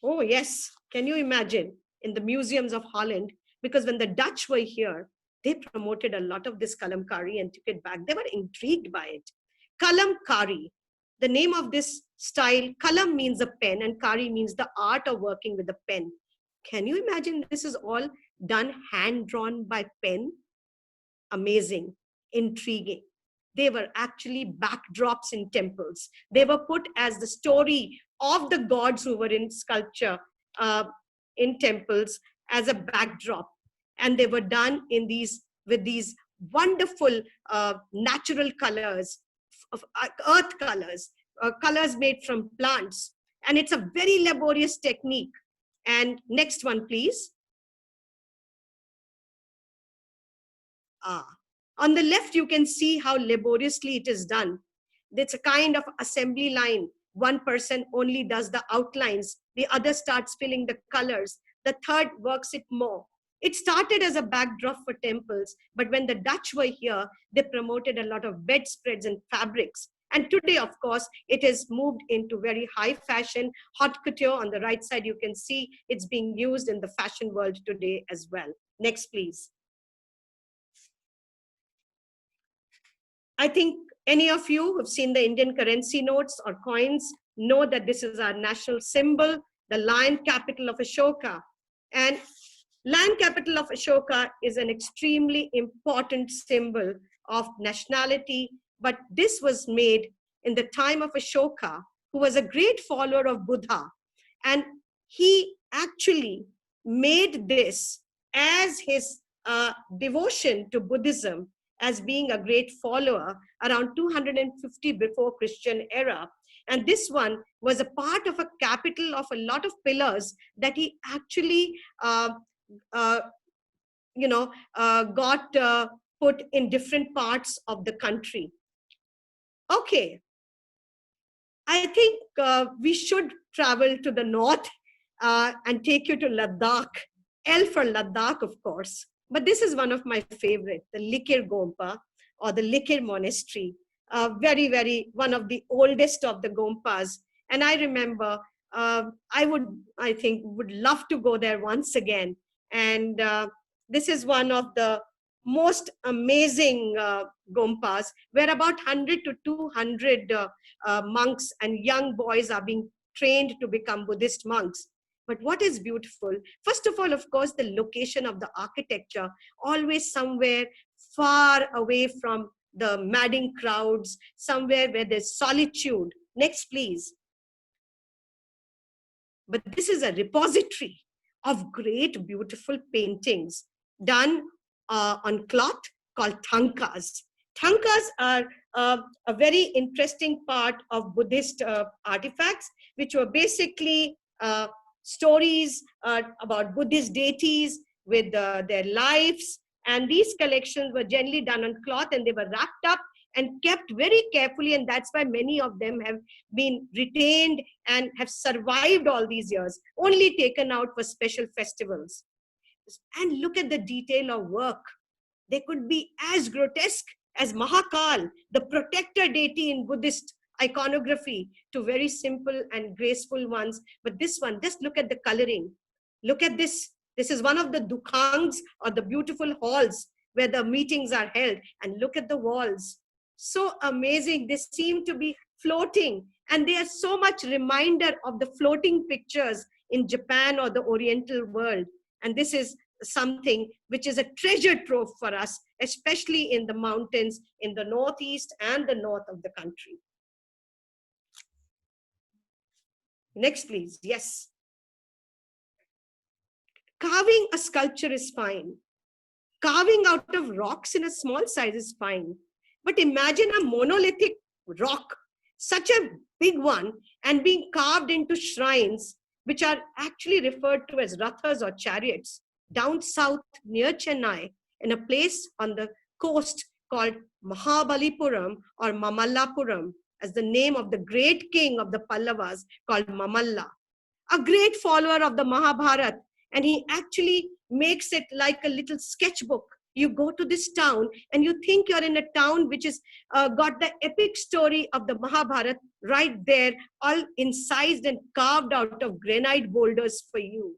Oh, yes. Can you imagine? In the museums of Holland, because when the Dutch were here, they promoted a lot of this kalamkari and took it back. They were intrigued by it. Kalamkari, the name of this style, kalam means a pen and kari means the art of working with a pen. Can you imagine this is all done hand-drawn by pen? Amazing, intriguing. They were actually backdrops in temples. They were put as the story of the gods who were in sculpture in temples as a backdrop. And they were done with these wonderful natural colors, of earth colors, colors made from plants. And it's a very laborious technique. And next one, please. On the left, you can see how laboriously it is done. It's a kind of assembly line. One person only does the outlines. The other starts filling the colors. The third works it more. It started as a backdrop for temples, but when the Dutch were here, they promoted a lot of bedspreads and fabrics. And today, of course, it has moved into very high fashion, haute couture. On the right side, you can see it's being used in the fashion world today as well. Next, please. I think any of you who've seen the Indian currency notes or coins know that this is our national symbol, the lion capital of Ashoka. And lion capital of Ashoka is an extremely important symbol of nationality, but this was made in the time of Ashoka, who was a great follower of Buddha. And he actually made this as his devotion to Buddhism, as being a great follower around 250 before Christian era. And this one was a part of a capital of a lot of pillars that he actually got put in different parts of the country. Okay, I think we should travel to the north and take you to Ladakh. L for Ladakh, of course. But this is one of my favorite, the Likir Gompa or the Likir Monastery. Very, very, one of the oldest of the Gompas. And I remember, I would love to go there once again. And this is one of the most amazing Gompas, where about 100 to 200 monks and young boys are being trained to become Buddhist monks. But what is beautiful, first of all, of course, the location of the architecture, always somewhere far away from the madding crowds, somewhere where there's solitude. Next, please. But this is a repository of great, beautiful paintings done on cloth called thankas. Thankas are a very interesting part of Buddhist artifacts, which were basically stories about Buddhist deities with their lives. And these collections were generally done on cloth, and they were wrapped up and kept very carefully. And that's why many of them have been retained and have survived all these years, only taken out for special festivals. And look at the detail of work. They could be as grotesque as Mahakal, the protector deity in Buddhist iconography to very simple and graceful ones. But this one, just look at the coloring. Look at this. This is one of the dukhangs, or the beautiful halls where the meetings are held. And look at the walls. So amazing. They seem to be floating. And they are so much reminder of the floating pictures in Japan or the Oriental world. And this is something which is a treasure trove for us, especially in the mountains in the northeast and the north of the country. Next, please. Yes. Carving a sculpture is fine. Carving out of rocks in a small size is fine. But imagine a monolithic rock, such a big one, and being carved into shrines, which are actually referred to as rathas or chariots, down south near Chennai, in a place on the coast called Mahabalipuram or Mamallapuram, as the name of the great king of the Pallavas called Mamalla, a great follower of the Mahabharata. And he actually makes it like a little sketchbook. You go to this town and you think you're in a town which is got the epic story of the Mahabharata right there, all incised and carved out of granite boulders for you.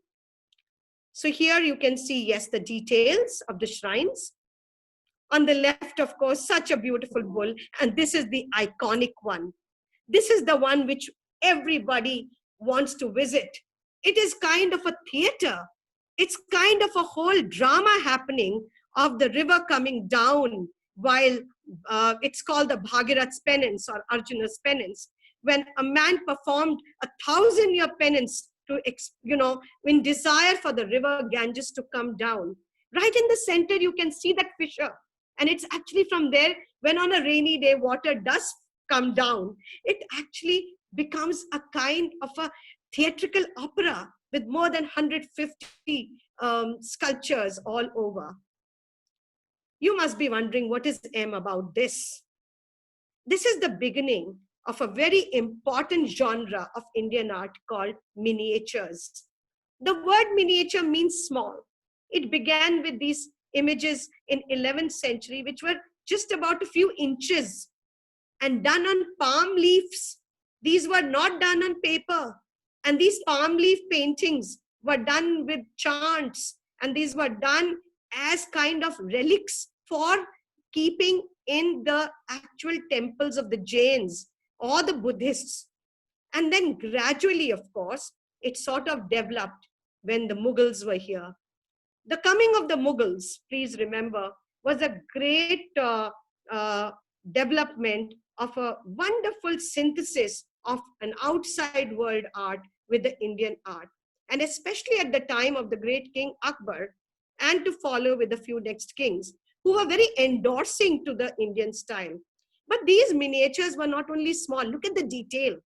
So here you can see, yes, the details of the shrines. On the left, of course, such a beautiful bull. And this is the iconic one. This is the one which everybody wants to visit. It is kind of a theater. It's kind of a whole drama happening of the river coming down while it's called the Bhagirath's penance or Arjuna's penance, when a man performed 1,000-year penance to, in desire for the river Ganges to come down. Right in the center, you can see that fissure. And it's actually from there, when on a rainy day, water does come down, it actually becomes a kind of a theatrical opera with more than 150 sculptures all over. You must be wondering, what is M about this? This is the beginning of a very important genre of Indian art called miniatures. The word miniature means small. It began with these images in 11th century, which were just about a few inches and done on palm leaves. These were not done on paper. And these palm leaf paintings were done with chants, and these were done as kind of relics for keeping in the actual temples of the Jains or the Buddhists. And then gradually, of course, it sort of developed when the Mughals were here. The coming of the Mughals, please remember, was a great development of a wonderful synthesis of an outside world art with the Indian art. And especially at the time of the great King Akbar, and to follow with a few next kings, who were very endorsing to the Indian style. But these miniatures were not only small. Look at the detail.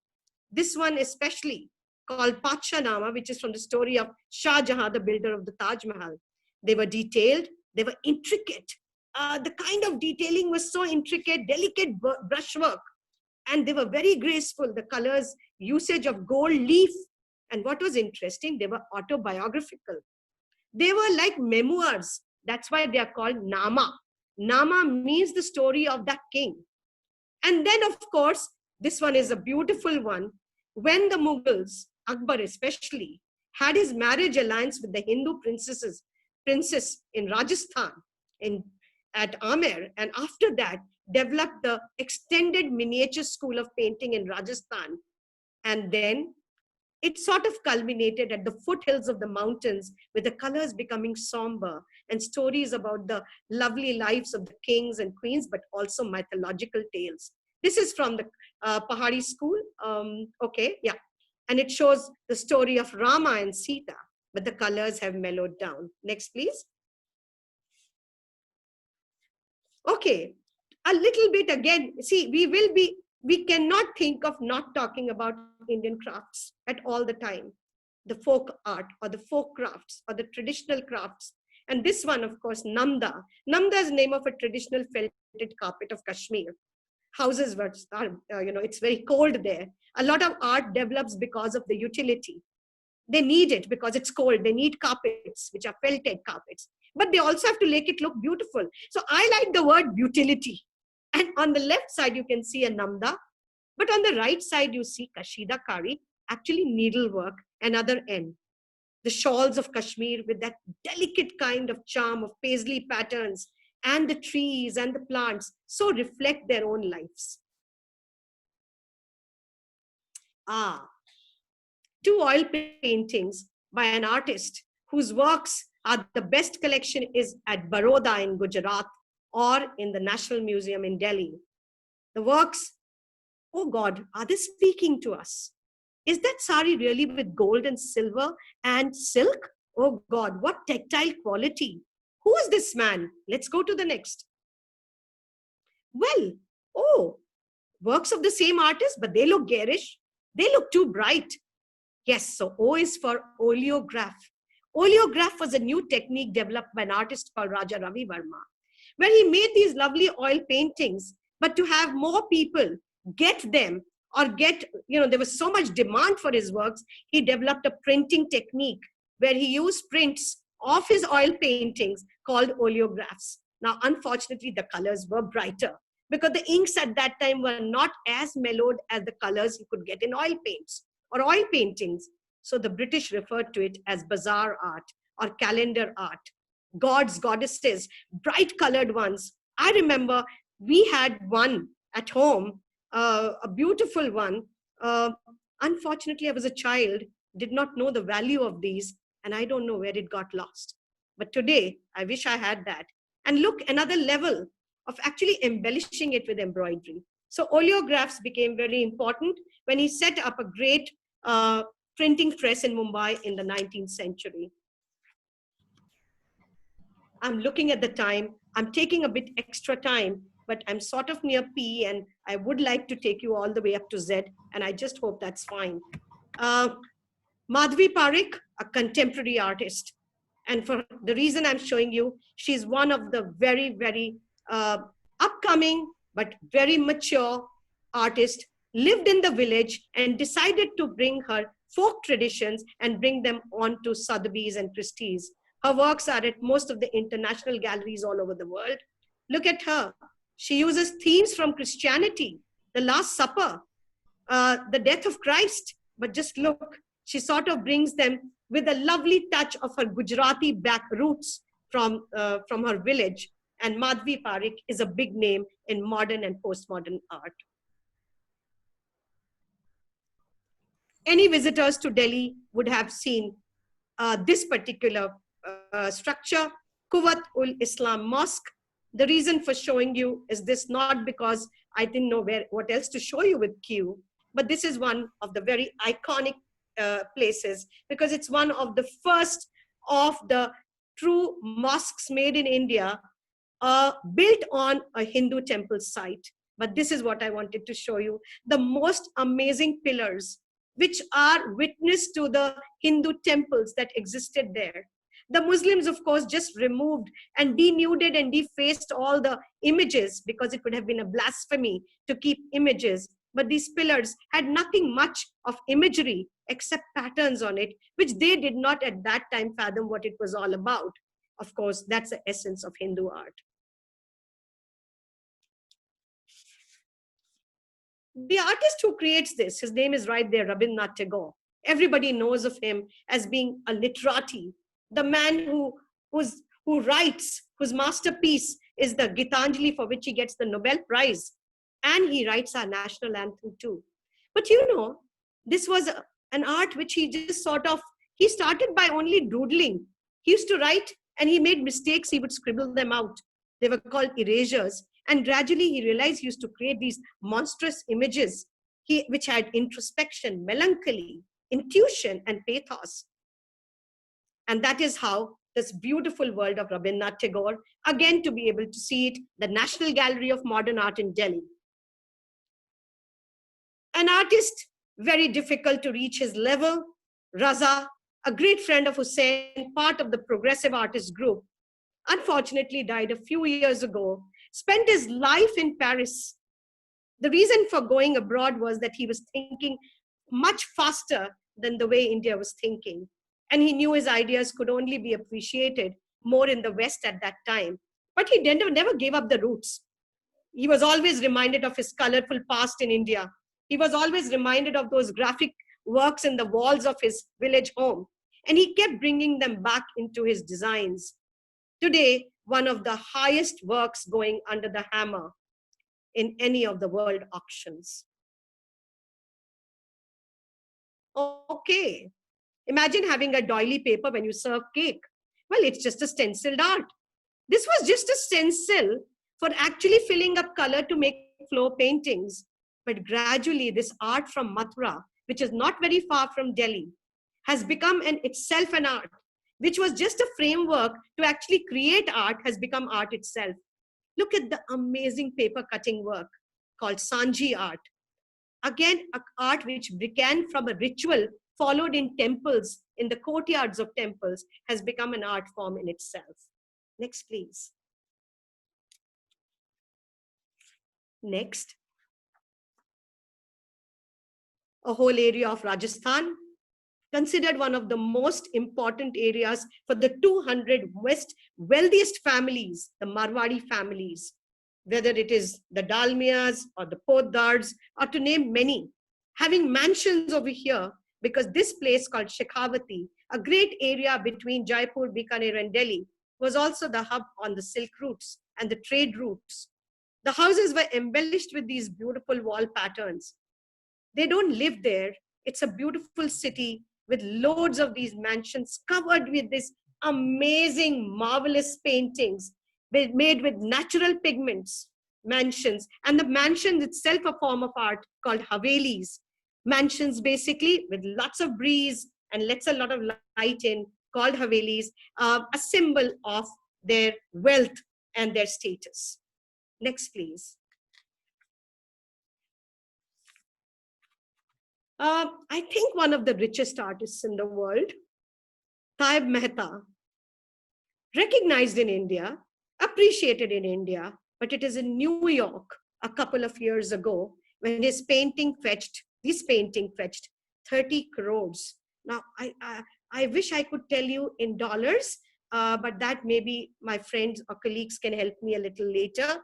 This one especially, called Patshanama, which is from the story of Shah Jahan, the builder of the Taj Mahal. They were detailed, they were intricate. The kind of detailing was so intricate, delicate brushwork, and they were very graceful. The colors, usage of gold leaf. And what was interesting, they were autobiographical. They were like memoirs. That's why they are called Nama. Nama means the story of that king. And then, of course, this one is a beautiful one. When the Mughals, Akbar especially, had his marriage alliance with the Hindu princess in Rajasthan, at Amer, and after that, developed the extended miniature school of painting in Rajasthan. And then it sort of culminated at the foothills of the mountains, with the colors becoming somber and stories about the lovely lives of the kings and queens, but also mythological tales. This is from the Pahari school. Okay, yeah. And it shows the story of Rama and Sita, but the colors have mellowed down. Next, please. Okay, a little bit again. See, we cannot think of not talking about Indian crafts at all the time. The folk art or the folk crafts or the traditional crafts. And this one, of course, Namda. Namda is the name of a traditional felted carpet of Kashmir. Houses were, it's very cold there. A lot of art develops because of the utility. They need it because it's cold. They need carpets, which are felted carpets. But they also have to make it look beautiful. So I like the word utility. And on the left side, you can see a Namda. But on the right side, you see Kashida Kari, actually needlework, another end. The shawls of Kashmir with that delicate kind of charm of paisley patterns, and the trees and the plants so reflect their own lives. Two oil paintings by an artist whose works are the best collection is at Baroda in Gujarat or in the National Museum in Delhi. The works, oh God, are they speaking to us? Is that sari really with gold and silver and silk? Oh God, what tactile quality. Who is this man? Let's go to the next. Well, oh, works of the same artist, but they look garish. They look too bright. Yes, so O is for oleograph. Oleograph was a new technique developed by an artist called Raja Ravi Verma, where he made these lovely oil paintings, but to have more people get them or get, there was so much demand for his works, he developed a printing technique where he used prints of his oil paintings called oleographs. Now, unfortunately, the colors were brighter because the inks at that time were not as mellowed as the colors you could get in oil paints or oil paintings. So the British referred to it as bazaar art or calendar art. Gods, goddesses, bright colored ones. I remember we had one at home, a beautiful one. Unfortunately, I was a child, did not know the value of these, and I don't know where it got lost. But today, I wish I had that. And look, another level of actually embellishing it with embroidery. So oleographs became very important when he set up a great printing press in Mumbai in the 19th century. I'm looking at the time. I'm taking a bit extra time, but I'm sort of near P and I would like to take you all the way up to Z, and I just hope that's fine. Madhvi Parikh, a contemporary artist. And for the reason I'm showing you, she's one of the very, very upcoming, but very mature artists, lived in the village and decided to bring her folk traditions and bring them onto Sotheby's and Christie's. Her works are at most of the international galleries all over the world. Look at her. She uses themes from Christianity, the Last Supper, the death of Christ. But just look, she sort of brings them with a lovely touch of her Gujarati back roots from her village. And Madhvi Parikh is a big name in modern and postmodern art. Any visitors to Delhi would have seen this particular structure, Quwat ul Islam Mosque. The reason for showing you is this, not because I didn't know what else to show you with Q, but this is one of the very iconic places because it's one of the first of the true mosques made in India built on a Hindu temple site. But this is what I wanted to show you. The most amazing pillars, which are witness to the Hindu temples that existed there. The Muslims, of course, just removed and denuded and defaced all the images because it would have been a blasphemy to keep images. But these pillars had nothing much of imagery except patterns on it, which they did not at that time fathom what it was all about. Of course, that's the essence of Hindu art. The artist who creates this, his name is right there, Rabindranath Tagore. Everybody knows of him as being a literati, the man who writes, whose masterpiece is the Gitanjali, for which he gets the Nobel Prize. And he writes our national anthem too. But this was an art which he just he started by only doodling. He used to write and he made mistakes, he would scribble them out. They were called erasures. And gradually he realized he used to create these monstrous images which had introspection, melancholy, intuition, and pathos. And that is how this beautiful world of Rabindranath Tagore, again to be able to see it, the National Gallery of Modern Art in Delhi. An artist, very difficult to reach his level, Raza, a great friend of Hussain, part of the progressive artist group, unfortunately died a few years ago, spent his life in Paris. The reason for going abroad was that he was thinking much faster than the way India was thinking. And he knew his ideas could only be appreciated more in the West at that time. But he never gave up the roots. He was always reminded of his colorful past in India. He was always reminded of those graphic works in the walls of his village home, and he kept bringing them back into his designs. Today, one of the highest works going under the hammer in any of the world auctions. Okay, imagine having a doily paper when you serve cake. Well, it's just a stenciled art. This was just a stencil for actually filling up color to make floor paintings. But gradually, this art from Mathura, which is not very far from Delhi, has become itself an art, which was just a framework to actually create art, has become art itself. Look at the amazing paper cutting work called Sanji art. Again, an art which began from a ritual followed in temples, in the courtyards of temples, has become an art form in itself. Next, please. Next. A whole area of Rajasthan, considered one of the most important areas for the 200 wealthiest families, the Marwadi families, whether it is the Dalmias or the Poddars, or to name many, having mansions over here, because this place called Shekhawati, a great area between Jaipur, Bikaner and Delhi, was also the hub on the silk routes and the trade routes. The houses were embellished with these beautiful wall patterns. They don't live there. It's a beautiful city with loads of these mansions covered with these amazing, marvelous paintings made with natural pigments, mansions. And the mansion itself a form of art called Havelis. Mansions basically with lots of breeze and lets a lot of light in, called Havelis, a symbol of their wealth and their status. Next, please. I think one of the richest artists in the world, Taib Mehta, recognized in India, appreciated in India, but it is in New York a couple of years ago when this painting fetched 30 crores. Now, I wish I could tell you in dollars, but that maybe my friends or colleagues can help me a little later.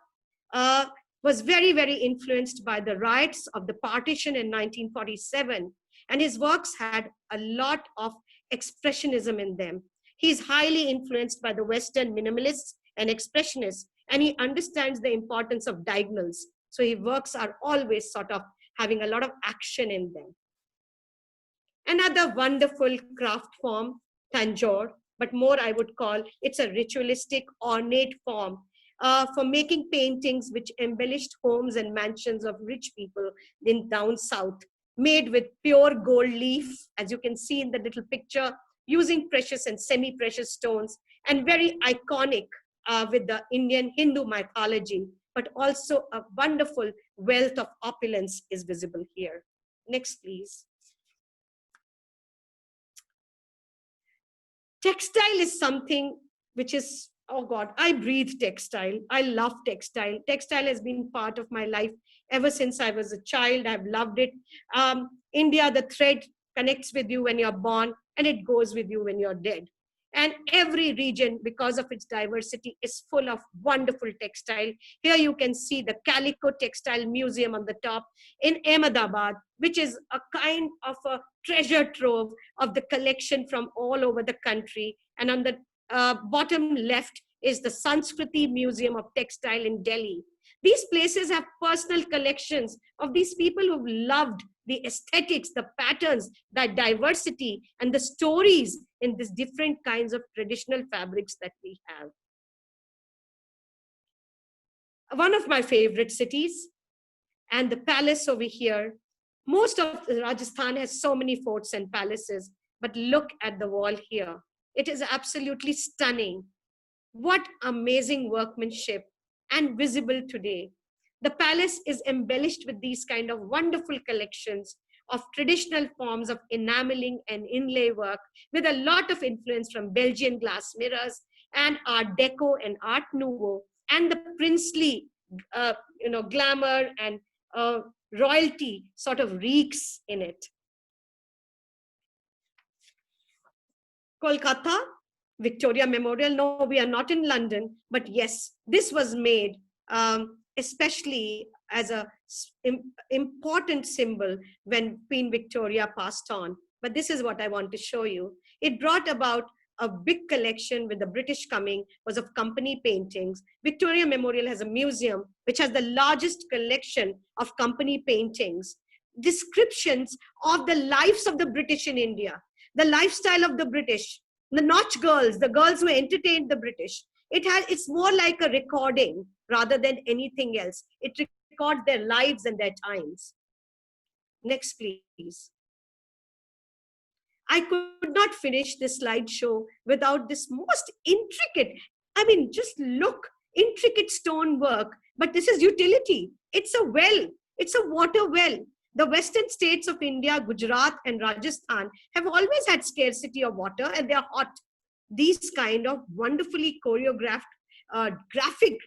Was very, very influenced by the riots of the partition in 1947. And his works had a lot of expressionism in them. He's highly influenced by the Western minimalists and expressionists, and he understands the importance of diagonals. So his works are always sort of having a lot of action in them. Another wonderful craft form, Tanjore, but more I would call it's a ritualistic, ornate form for making paintings which embellished homes and mansions of rich people in down south, made with pure gold leaf, as you can see in the little picture, using precious and semi-precious stones, and very iconic with the Indian Hindu mythology, but also a wonderful wealth of opulence is visible here. Next, please. Textile is something which is, oh God, I breathe textile. I love textile. Textile has been part of my life ever since I was a child. I've loved it. India, the thread connects with you when you're born and it goes with you when you're dead. And every region, because of its diversity, is full of wonderful textile. Here you can see the Calico Textile Museum on the top in Ahmedabad, which is a kind of a treasure trove of the collection from all over the country. And on the bottom left is the Sanskriti Museum of Textile in Delhi. These places have personal collections of these people who've loved the aesthetics, the patterns, the diversity, and the stories in these different kinds of traditional fabrics that we have. One of my favorite cities, and the palace over here. Most of Rajasthan has so many forts and palaces, but look at the wall here. It is absolutely stunning. What amazing workmanship, and visible today. The palace is embellished with these kind of wonderful collections of traditional forms of enameling and inlay work, with a lot of influence from Belgian glass mirrors and Art Deco and Art Nouveau, and the princely glamour and royalty sort of reeks in it. Kolkata, Victoria Memorial. No, we are not in London, but yes, this was made especially as a important symbol when Queen Victoria passed on. But this is what I want to show you. It brought about a big collection with the British coming was of company paintings. Victoria Memorial has a museum which has the largest collection of company paintings, descriptions of the lives of the British in India, the lifestyle of the British, the Notch girls, the girls who entertained the British. It's more like a recording rather than anything else. It records their lives and their times. Next, please. I could not finish this slideshow without this most intricate, just look, intricate stonework, but this is utility. It's a well, it's a water well. The western states of India, Gujarat and Rajasthan have always had scarcity of water, and they are hot. These kind of wonderfully choreographed graphic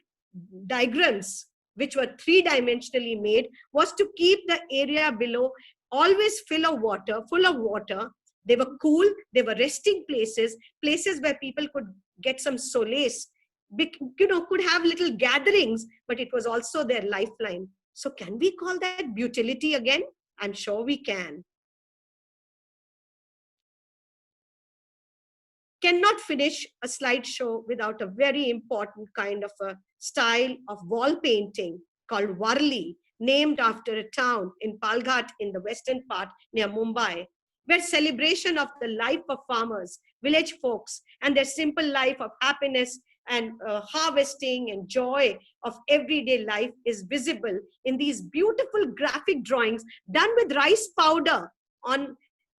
diagrams, which were three-dimensionally made, was to keep the area below always full of water. They were cool, they were resting places, places where people could get some solace, could have little gatherings, but it was also their lifeline. So can we call that utility again? I'm sure we can. Cannot finish a slideshow without a very important kind of a style of wall painting called Varli, named after a town in Palghat in the western part near Mumbai, where celebration of the life of farmers, village folks, and their simple life of happiness and harvesting and joy of everyday life is visible in these beautiful graphic drawings done with rice powder on,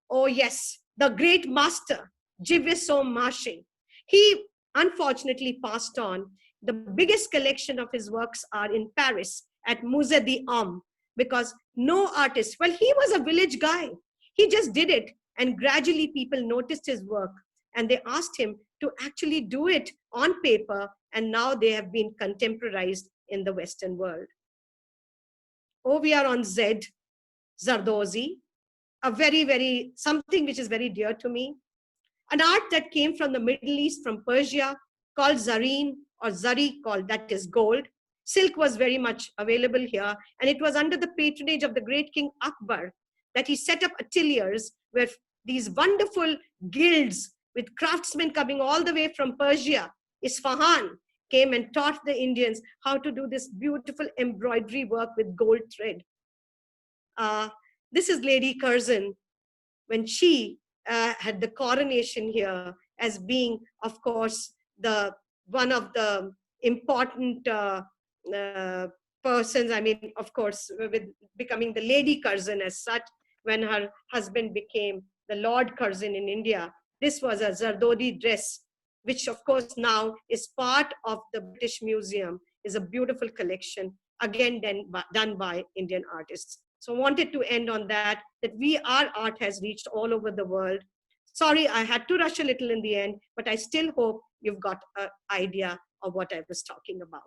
oh yes, the great master, Jivesom Mache. He unfortunately passed on. The biggest collection of his works are in Paris at Musée d'Homme, because no artist, well, he was a village guy. He just did it, and gradually people noticed his work, and they asked him to actually do it on paper, and now they have been contemporized in the Western world. Oh, we are on Z, Zardozi, something which is very dear to me. An art that came from the Middle East, from Persia, called zareen or zari, called that is gold. Silk was very much available here, and it was under the patronage of the great King Akbar that he set up ateliers where these wonderful guilds with craftsmen coming all the way from Persia, Isfahan, came and taught the Indians how to do this beautiful embroidery work with gold thread. This is Lady Curzon when she had the coronation here as being, of course, one of the important persons, of course, with becoming the Lady Curzon as such, when her husband became the Lord Curzon in India. This was a Zardodi dress, which of course now is part of the British Museum, is a beautiful collection, again done by Indian artists. So I wanted to end on that our art has reached all over the world. Sorry, I had to rush a little in the end, but I still hope you've got an idea of what I was talking about.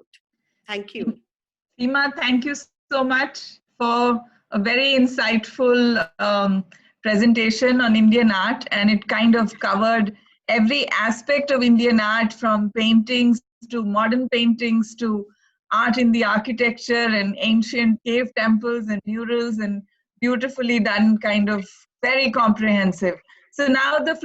Thank you. Seema, thank you so much for a very insightful presentation on Indian art, and it kind of covered every aspect of Indian art, from paintings to modern paintings to art in the architecture and ancient cave temples and murals, and beautifully done, kind of very comprehensive. So now the